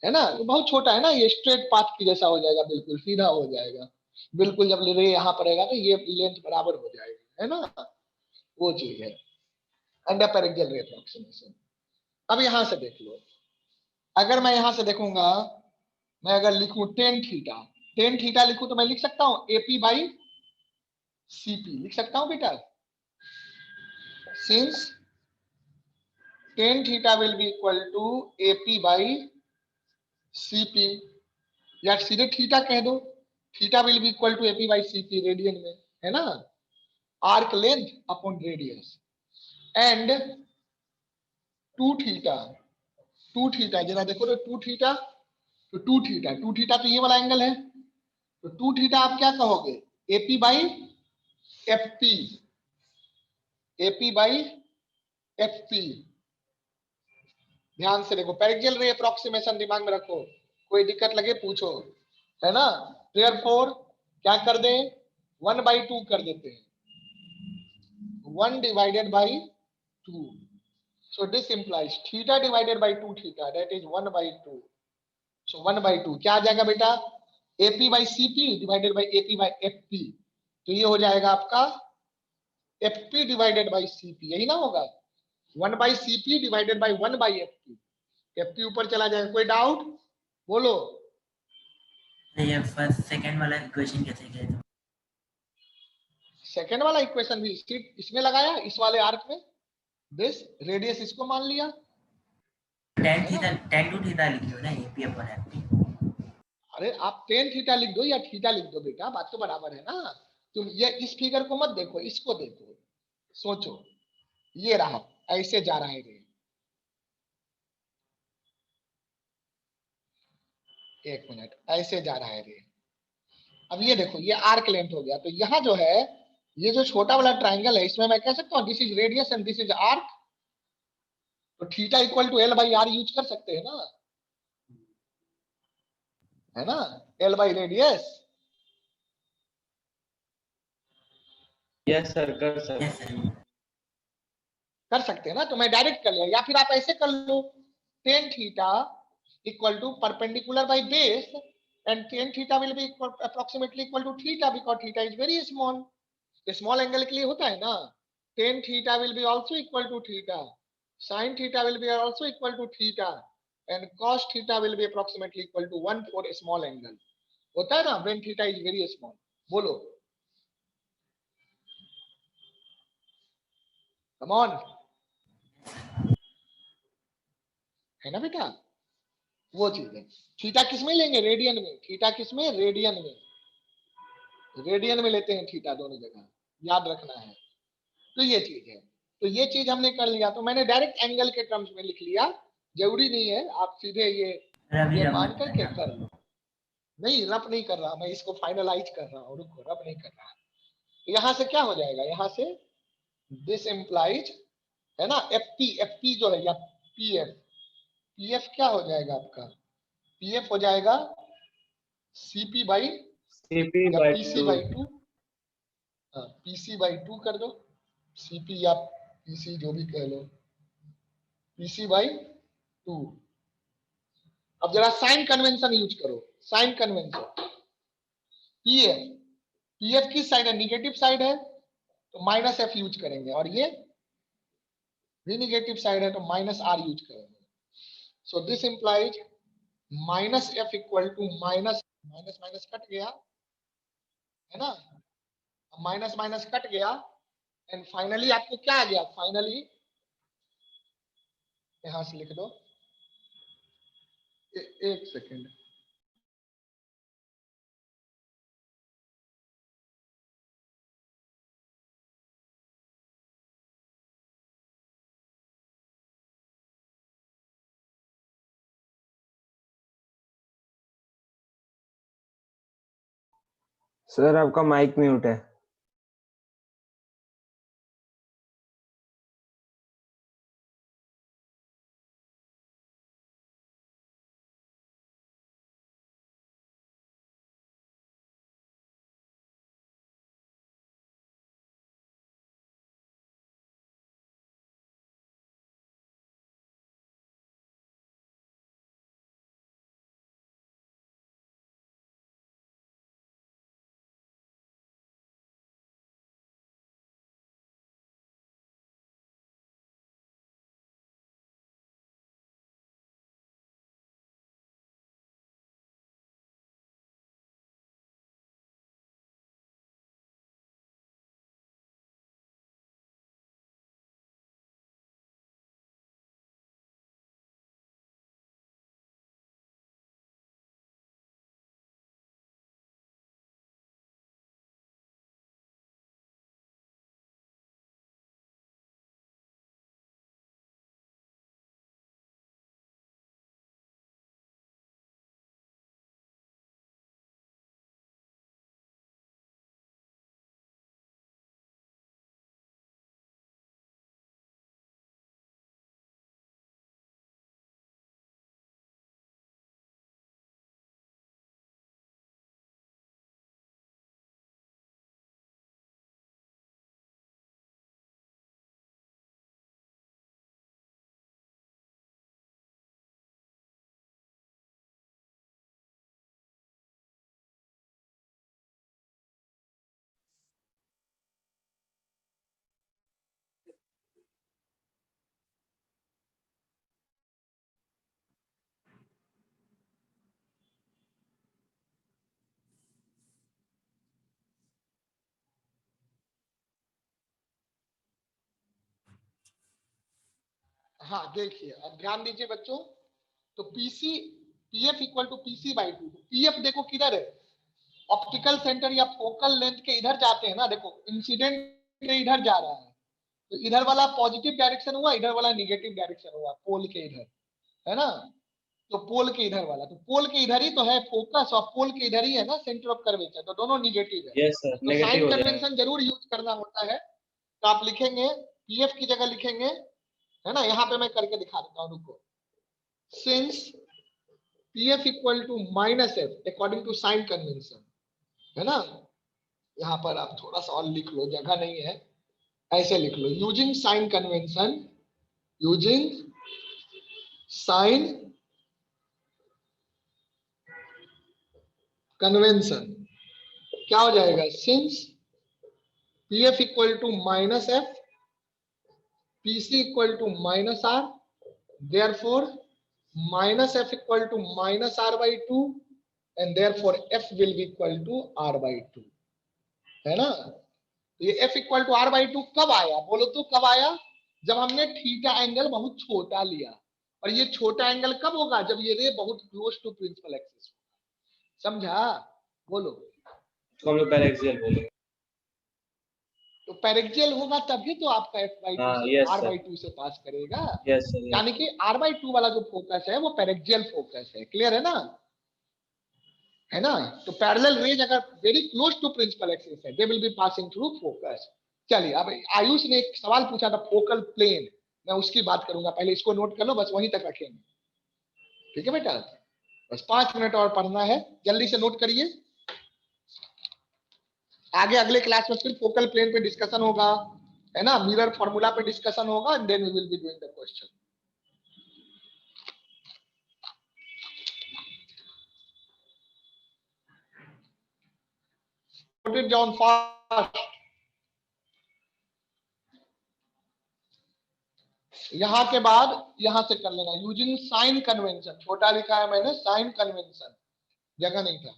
है ना, तो बहुत छोटा है ना, ये स्ट्रेट पाथ की जैसा हो जाएगा, बिल्कुल सीधा हो जाएगा, बिल्कुल जब रे यहाँ पर रहेगा तो ये लेंथ बराबर हो जाएगा, है ना, वो चीज है अंडर पेरिक्जियल रे अप्रोक्सीमेशन। अब यहां से देख लो, अगर मैं यहां से देखूंगा, मैं अगर लिखूं टेन थीटा लिखूं तो मैं लिख सकता हूं एपी बाई सीपी, लिख सकता हूं बेटा। Since tan theta will be equal to AP by CP, या सीधे थीटा कह दो, theta will be equal to AP by CP radian में, है ना, arc length upon radius, and two theta जरा देखो तो टू थीटा तो ये वाला एंगल है, तो टू थीटा आप क्या कहोगे? AP by FP, AP by FP. ध्यान से देखो, पेरिक्जियल रे अप्रोक्सीमेशन दिमाग में रखो, कोई दिक्कत लगे पूछो, है ना। देयरफॉर क्या कर दे? 1/2 कर देते हैं, 1 divided by 2, so this implies theta divided by 2 theta, that is 1/2। so 1/2 क्या आ जाएगा बेटा? AP by CP divided by AP by FP, तो ये हो जाएगा आपका FP divided by CP, यही ना होगा, 1 by CP divided by 1 by FP, FP ऊपर चला जाएगा। कोई डाउट बोलो? ये फर्स्ट सेकंड वाला इक्वेशन कैसे किया था? सेकंड वाला इक्वेशन भी इसमें लगाया, इस वाले आर्क में, बेस रेडियस इसको मान लिया, tan टू थीटा लिखियो ना, एपी अपॉन एफपी। अरे आप टेन थीटा लिख दो या थीटा लिख दो बेटा, बात तो बराबर है ना। तुम ये इस फिगर को मत देखो, इसको देखो, सोचो, ये रहा, ऐसे जा रहा है रे, एक मिनट, ऐसे जा रहा है रे। अब ये देखो, ये आर्क लेंथ हो गया, तो यहाँ जो है, ये जो छोटा वाला ट्राइंगल है, इसमें मैं कह सकता हूँ this is radius and this is arc, तो theta equal to L by R use कर सकते हैं ना, है ना, L by radius. Yes sir कर यस सकते सर। कर सकते हैं ना, तो मैं डायरेक्ट कर लिया, या फिर आप ऐसे कर लो, tan theta equal to perpendicular by base, and tan theta will be approximately equal to theta, because theta is very small, small angle के लिए होता है ना। Tan theta will be also equal to theta, sin theta will be also equal to theta, and cos theta will be approximately equal to 1 for a small angle, होता है ना, when theta is very small। बोलो, come on, है ना बेटा, वो चीज है। थीटा किस में लेंगे? रेडियन में। थीटा किस में? रेडियन में, रेडियन में लेते हैं थीटा दोनों जगह, याद रखना है। तो ये चीज है, तो ये चीज हमने कर लिया, तो मैंने डायरेक्ट एंगल के टर्म्स में लिख लिया, जरूरी नहीं है आप सीधे ये रवि मान रमन करके कर लो, नहीं रफ नहीं कर रहा, मैं इसको फाइनलाइज कर रहा हूँ, रुको रफ नहीं कर रहा। तो यहाँ से क्या हो जाएगा, यहाँ से दिस इम्प्लाइज है ना, एफ पी जो है या पीएफ, पीएफ क्या हो जाएगा आपका, पीएफ हो जाएगा सीपी बाई CP या by PC 2. By 2, PC by 2 कर दो, सीपी या पीसी जो भी कह लो, पीसी बाई 2। अब जरा साइन कन्वेंशन यूज करो, साइन कन्वेंशन, पीएफ, पीएफ की साइड है, निगेटिव साइड है तो माइनस एफ यूज करेंगे, और ये भी निगेटिव साइड है तो माइनस आर यूज करेंगे। So this implies minus F equal to minus minus minus cut गया है ना, माइनस माइनस कट गया, एंड फाइनली आपको क्या आ गया, फाइनली यहां से लिख दो, एक सेकेंड, सर आपका माइक म्यूट है। हाँ देखिए अब ध्यान दीजिए बच्चों, तो PC PF equal to PC by 2, PF देखो किधर है, ऑप्टिकल सेंटर या फोकल लेंथ के इधर जाते हैं ना, देखो इंसिडेंट के इधर जा रहा है, तो इधर वाला पॉजिटिव डायरेक्शन हुआ, इधर वाला निगेटिव डायरेक्शन हुआ, पोल के इधर है ना, तो पोल के इधर वाला, तो पोल के इधर ही तो है फोकस, और पोल के इधर ही है ना सेंटर ऑफ कर्वेचर, तो दोनों निगेटिव है। Yes sir, तो negative साइन हो जाएगा. कन्वेंशन जरूर यूज करना होता है, तो आप लिखेंगे पीएफ की जगह लिखेंगे, है ना, यहाँ पे मैं करके दिखा देता हूँ, रुको, since PF equal to minus F according to sign convention, है ना, यहाँ पर आप थोड़ा सा और लिख लो, जगह नहीं है, ऐसे लिख लो, using sign convention, using sign convention क्या हो जाएगा, since PF equal to minus F, PC equal to minus R, therefore minus F equal to minus R by 2, and therefore F will be equal to R by 2, है ना। ये F equal to R by 2 कब आया, बोलो तो कब आया, जब हमने थीटा एंगल बहुत छोटा लिया, और ये छोटा एंगल कब होगा, जब ये रे बहुत क्लोज टू प्रिंसिपल एक्सिस, समझा, बोलो। तो हम लोग पैरेक्सियल बोले. तो पैरेक्सियल होगा तभी तो आपका एफ बाई हाँ, two yes, R sir. By 2 से पास करेगा, Yes sir, yes. यानी कि आर बाई 2 वाला जो फोकस है वो पैरेक्सियल फोकस है, क्लियर है ना, है ना। तो पैरेलल रेज अगर very close to principal axis है, they will be passing through focus. चलिए अब आयुष ने एक सवाल पूछा था फोकल प्लेन, मैं उसकी बात करूंगा, पहले इसको नोट कर लो, बस वहीं तक रखेंगे। ठीक है बेटा, बस 5 मिनट और पढ़ना है, जल्दी से नोट करिए। आगे अगले क्लास में फिर फोकल प्लेन पे डिस्कशन होगा, है ना, मिरर फॉर्मूला पे डिस्कशन होगा, and then we will be doing the question. Put it down fast. यहां के बाद यहां से कर लेना, यूजिंग साइन कन्वेंशन, छोटा लिखा है मैंने साइन कन्वेंशन, जगह नहीं था।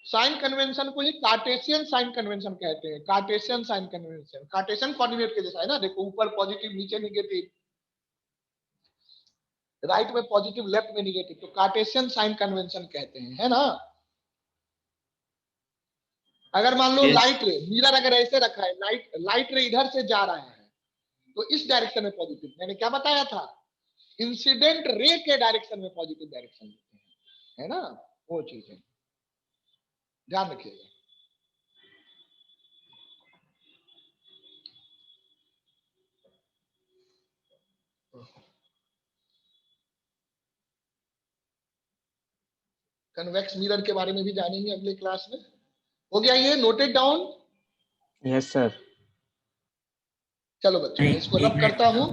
साइन कन्वेंशन को ही कार्टेशियन साइन कन्वेंशन कहते हैं, Cartesian sign convention, Cartesian coordinate के जैसा है ना, देखो ऊपर पॉजिटिव नीचे निगेटिव, राइट में पॉजिटिव लेफ्ट में निगेटिव, तो कार्टेशियन साइन कन्वेंशन कहते हैं, है ना। अगर मान लो Yes. लाइट रे, मिरर अगर ऐसे रखा है, लाइट रे इधर से जा रहा है तो इस डायरेक्शन में पॉजिटिव, मैंने क्या बताया था, इंसिडेंट रे के डायरेक्शन में पॉजिटिव डायरेक्शन होते हैं, है ना, वो चीज है, ध्यान रखिएगा। कन्वेक्स मिरर के बारे में भी जानेंगे अगले क्लास में। हो गया ये नोटेड डाउन? Yes sir. चलो बच्चों मैं इसको एक रब मिनट करता हूं।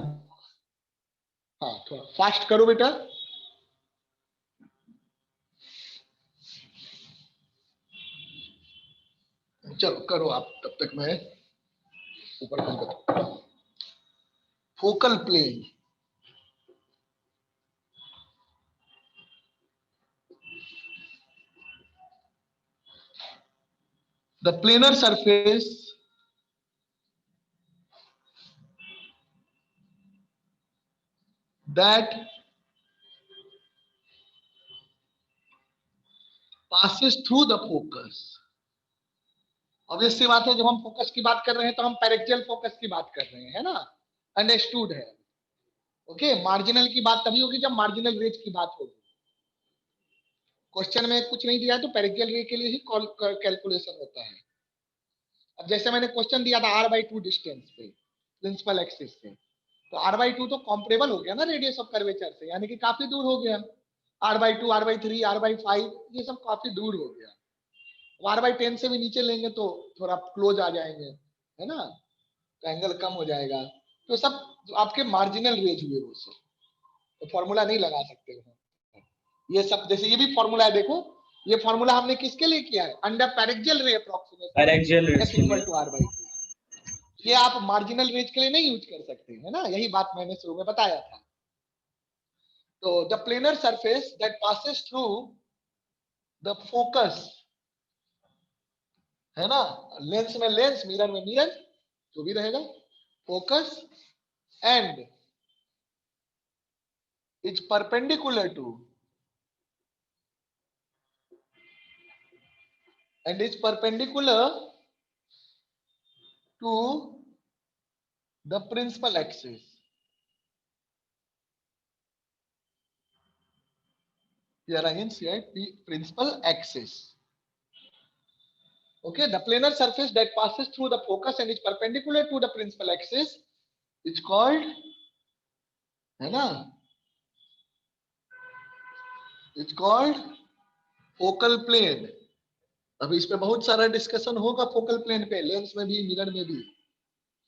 हाँ थोड़ा फास्ट करो बेटा। चलो करो आप, तब तक मैं ऊपर कुछ बताता हूं। Focal plane, the planar surface that passes through the focus। Obvious सी बात है, जब हम फोकस की बात कर रहे हैं तो हम पैरेक्सियल फोकस की बात कर रहे हैं, है ना, अंडरस्टूड है। ओके, मार्जिनल की बात तभी होगी जब मार्जिनल रेज की बात होगी। क्वेश्चन में कुछ नहीं दिया तो पैरेक्सियल रे के लिए ही कैलकुलेशन होता है। अब जैसे मैंने क्वेश्चन दिया था r/2 डिस्टेंस पे प्रिंसिपल एक्सिस से, तो r/2 तो कॉम्परेबल हो गया ना रेडियस ऑफ कर्वेचर से, यानी कि काफी दूर हो गया। r/2, r/3, r/5 ये सब काफी दूर हो गया। r/10 से भी नीचे लेंगे तो थोड़ा क्लोज आ जाएंगे, है ना, तो एंगल कम हो जाएगा। तो सब आपके मार्जिनल रेज हुए वो सब, तो फॉर्मूला नहीं लगा सकते हो ये सब। जैसे ये भी फॉर्मूला है, देखो ये फॉर्मूला हमने किसके लिए किया है, under paraxial ray approximation Axial rays f के लिए। Equal to r/2। ये आप मार्जिनल रेज के लिए नहीं यूज कर सकते, है ना, यही बात मैंने शुरू में बताया था। तो the planar surface that passes through the focus, है ना, लेंस में लेंस, मिरर में मिरर, जो भी रहेगा, focus and is perpendicular to to the principal axis. Here again, see principal axis. Okay, the planar surface that passes through the focus and is perpendicular to the principal axis is called, है ना, it's called focal plane. अभी इस पे बहुत सारा discussion होगा focal plane पे, lens में भी मिरर में भी,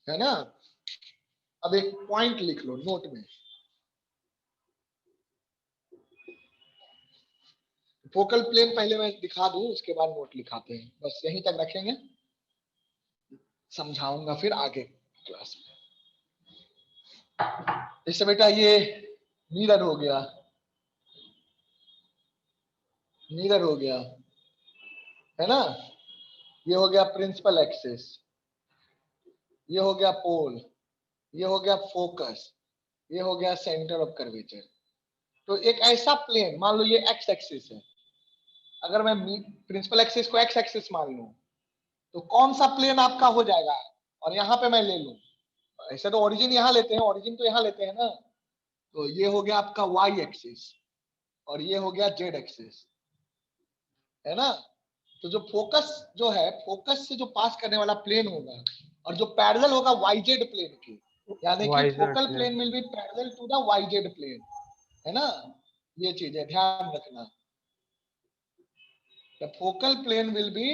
है ना। अब एक पॉइंट लिख लो नोट में, फोकल प्लेन पहले मैं दिखा दूं, उसके बाद नोट लिखाते हैं, बस यहीं तक रखेंगे, समझाऊंगा फिर आगे क्लास में। इससे बेटा ये मिरर हो गया, मिरर हो गया, है ना, ये हो गया प्रिंसिपल एक्सिस, ये हो गया पोल, ये हो गया फोकस, ये हो गया सेंटर ऑफ कर्वेचर। तो एक ऐसा प्लेन, मान लो ये एक्स एक्सिस है, अगर मैं प्रिंसिपल एक्सिस को एक्स एक्सिस मान लूं तो कौन सा प्लेन आपका हो जाएगा, और यहां पे मैं ले लूं, ऐसे तो ओरिजिन यहां लेते हैं, ओरिजिन तो यहां लेते हैं ना, तो ये हो गया आपका वाई एक्सिस और ये हो गया जेड एक्सिस। है ना। तो जो फोकस जो है, फोकस से जो पास करने वाला प्लेन होगा और जो पैरेलल होगा वाईजेड प्लेन की, यानी कि YZ focal plane. Plane will be parallel to the YZ plane, है ना। ये चीज है, ध्यान रखना। The focal plane will be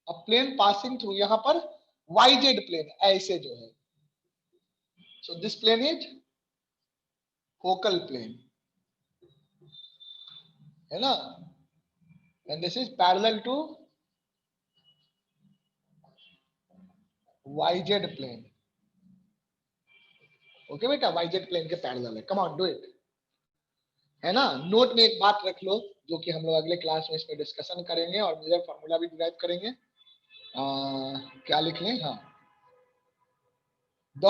a plane passing through, यहां पर वाईजेड प्लेन ऐसे जो है, so this plane is focal plane, है ना, and this is parallel to YZ प्लेन। ओके बेटा, YZ प्लेन के पैरेलल है। कम ऑन डू इट, है ना। नोट में एक बात रख लो जो कि हम लोग अगले क्लास में इसमें डिस्कशन करेंगे और मेजर फार्मूला भी डिराइव करेंगे। क्या लिख लें, हाँ, the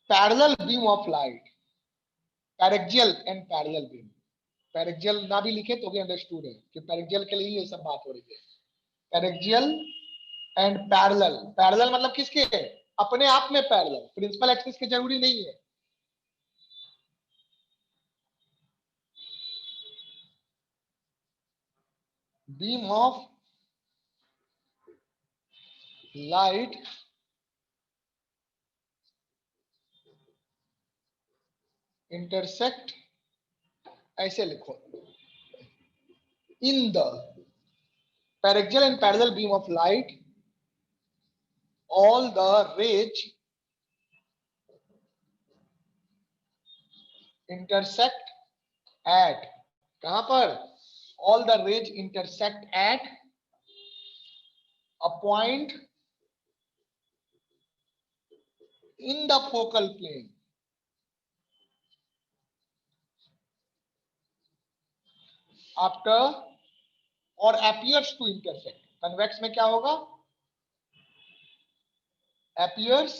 parallel beam of light, paraxial and parallel beam, paraxial ना भी लिखे तो भी अंडरस्टूड है कि पैरेक्सियल के लिए ये सब बात हो रही है। पैरेक्सियल एंड पैरेलल, पैरेलल मतलब किसके, अपने आप में पैरेलल, प्रिंसिपल एक्सिस के जरूरी नहीं है। बीम ऑफ लाइट इंटरसेक्ट, ऐसे लिखो, in the paraxial and parallel beam of light all the rays intersect at, कहां पर, all the rays intersect at a point in the focal plane after or appears to intersect, convex में क्या होगा, appears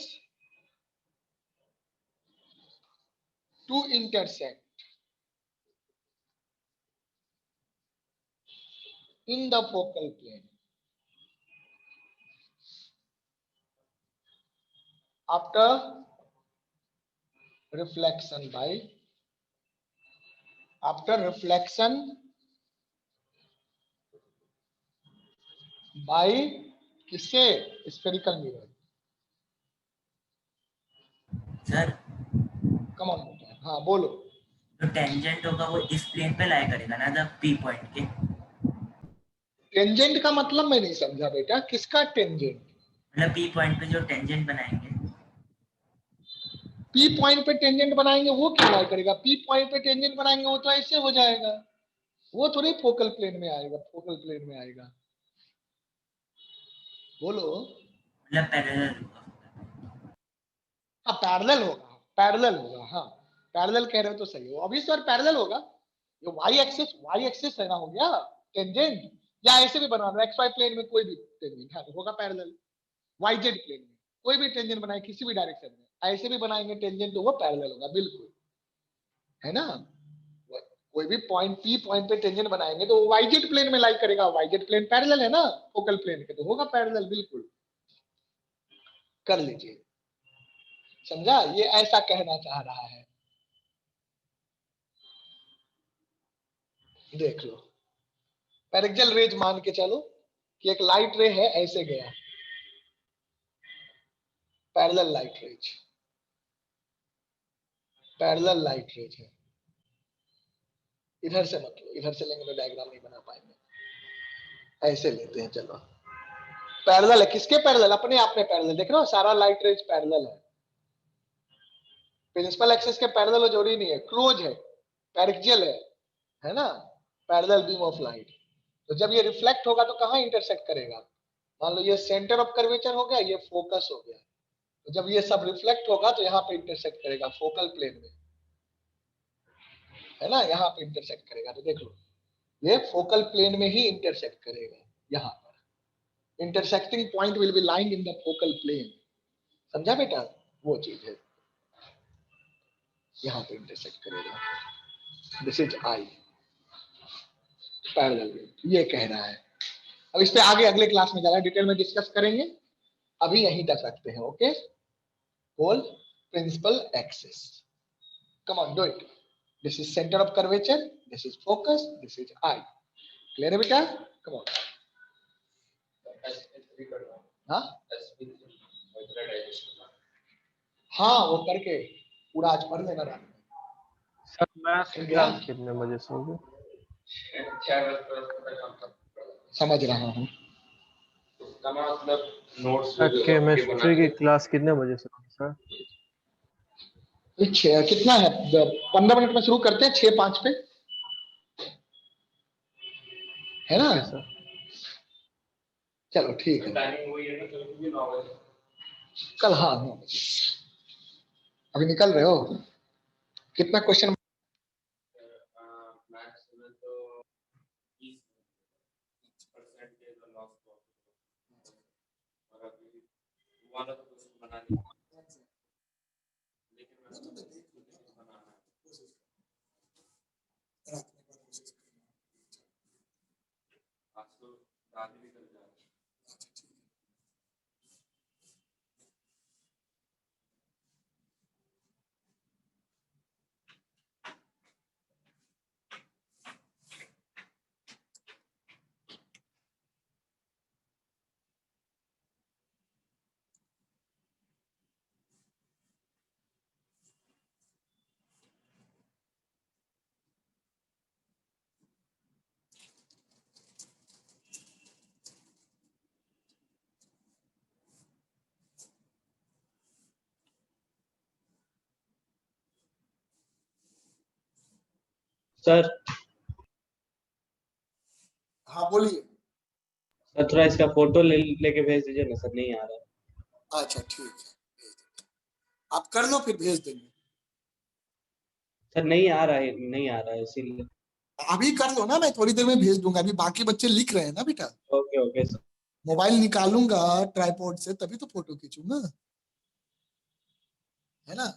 to intersect in the focal plane after reflection by, after reflection by किससे, spherical mirror. Sir come on, हाँ बोलो। जो tangent होगा वो इस प्लेन पे लाई करेगा ना, द पी पॉइंट के। टेंजेंट का मतलब मैं नहीं समझा बेटा, किसका टेंजेंट, मतलब पी पॉइंट पे जो टेंजेंट बनाएंगे। पी पॉइंट पे टेंजेंट बनाएंगे वो क्या लाई करेगा, पी पॉइंट पे टेंजेंट बनाएंगे वो तो ऐसे हो जाएगा, वो थोड़ी फोकल प्लेन में आएगा, फोकल प्लेन में आएगा, बोलो। मतलब पैरेलल होगा। हाँ पैरेलल होगा, पैरेलल होगा, हाँ पैरेलल कह रहे हो तो सही हो, अभी सर पैरेलल होगा। जो वाई एक्सिस है ना, हो गया टेंजेंट, या ऐसे भी बना लो एक्स वाई प्लेन में कोई भी टेंजेंट, हाँ होगा पैरेलल। वाईजेड प्लेन में कोई भी टेंजेंट बनाए किसी भी डायरेक्शन में, ऐसे भी बनाएंगे टेंजेंट तो वो पैरेलल होगा, बिल्कुल, है ना। कोई भी पॉइंट पी पॉइंट पे टेंजेंट बनाएंगे तो वो वाईजेड प्लेन में लाई करेगा, वाईजेड प्लेन पैरेलल है ना फोकल प्लेन के, तो होगा पैरेलल, बिल्कुल कर लीजिए। समझा, ये ऐसा कहना चाह रहा है, देख लो। पैरेक्सियल रेज मान के चलो कि एक लाइट रे है, ऐसे गया, parallel light rays, parallel light rays है, इधर से मतलब इधर से लेंगे तो डायग्राम नहीं बना पाएंगे, ऐसे लेते हैं, चलो पैरेलल है, किसके पैरेलल, अपने आप में पैरेलल, देख रहे हो सारा लाइट रेज पैरेलल है, प्रिंसिपल एक्सिस के पैरेलल जरूरी नहीं है, क्लोज है, पैरेक्सियल है ना, पैरेलल बीम ऑफ लाइट। तो जब ये रिफ्लेक्ट होगा तो कहां इंटरसेक्ट करेगा, मान लो ये सेंटर ऑफ कर्वेचर हो गया, ये फोकस हो गया, तो जब ये सब रिफ्लेक्ट होगा तो यहाँ पे इंटरसेक्ट करेगा फोकल प्लेन में, है ना, यहाँ पे इंटरसेक्ट करेगा, तो देख लो ये फोकल प्लेन में ही इंटरसेक्ट करेगा, यहाँ पर intersecting point will be lying in the focal plane, समझा बेटा, वो चीज है, यहाँ पे इंटरसेक्ट करेगा, दिस इज आई, पैरेलल, ये कह रहा है। अब इस पे आगे अगले क्लास में ज्यादा डिटेल में डिस्कस करेंगे, अभी यहीं तक रखते हैं, okay. Whole principal axis, come on do it, this is center of curvature, this is focus, this is I, clear है बेटा? Come on. हाँ हाँ, वो करके पूरा आज पढ़ लेना रात में। सर मैथ्स ठीक है। क्लास कितने बजे से होगी? समझ रहा हूँ। सर केमिस्ट्री की क्लास कितने बजे से होगी सर? कितना है? 15 मिनट में शुरू करते हैं, 6:05 पे, है ना? Okay sir. चलो ठीक है। कल हाँ 9 बजे। अभी निकल रहे हो? कितना क्वेश्चन? सर हाँ बोलिए। सर थोड़ा इसका फोटो लेके भेज दीजिए ना सर, नहीं आ रहा है। अच्छा ठीक है, आप कर लो फिर भेज देंगे। सर नहीं आ रहा है, नहीं आ रहा है इसीलिए। अभी कर लो ना, मैं थोड़ी देर में भेज दूंगा। अभी बाकी बच्चे लिख रहे हैं ना बेटा। Okay okay sir. मोबाइल निकालूंगा ट्राइपॉड से तभी तो फोटो खींचूंगा, है ना?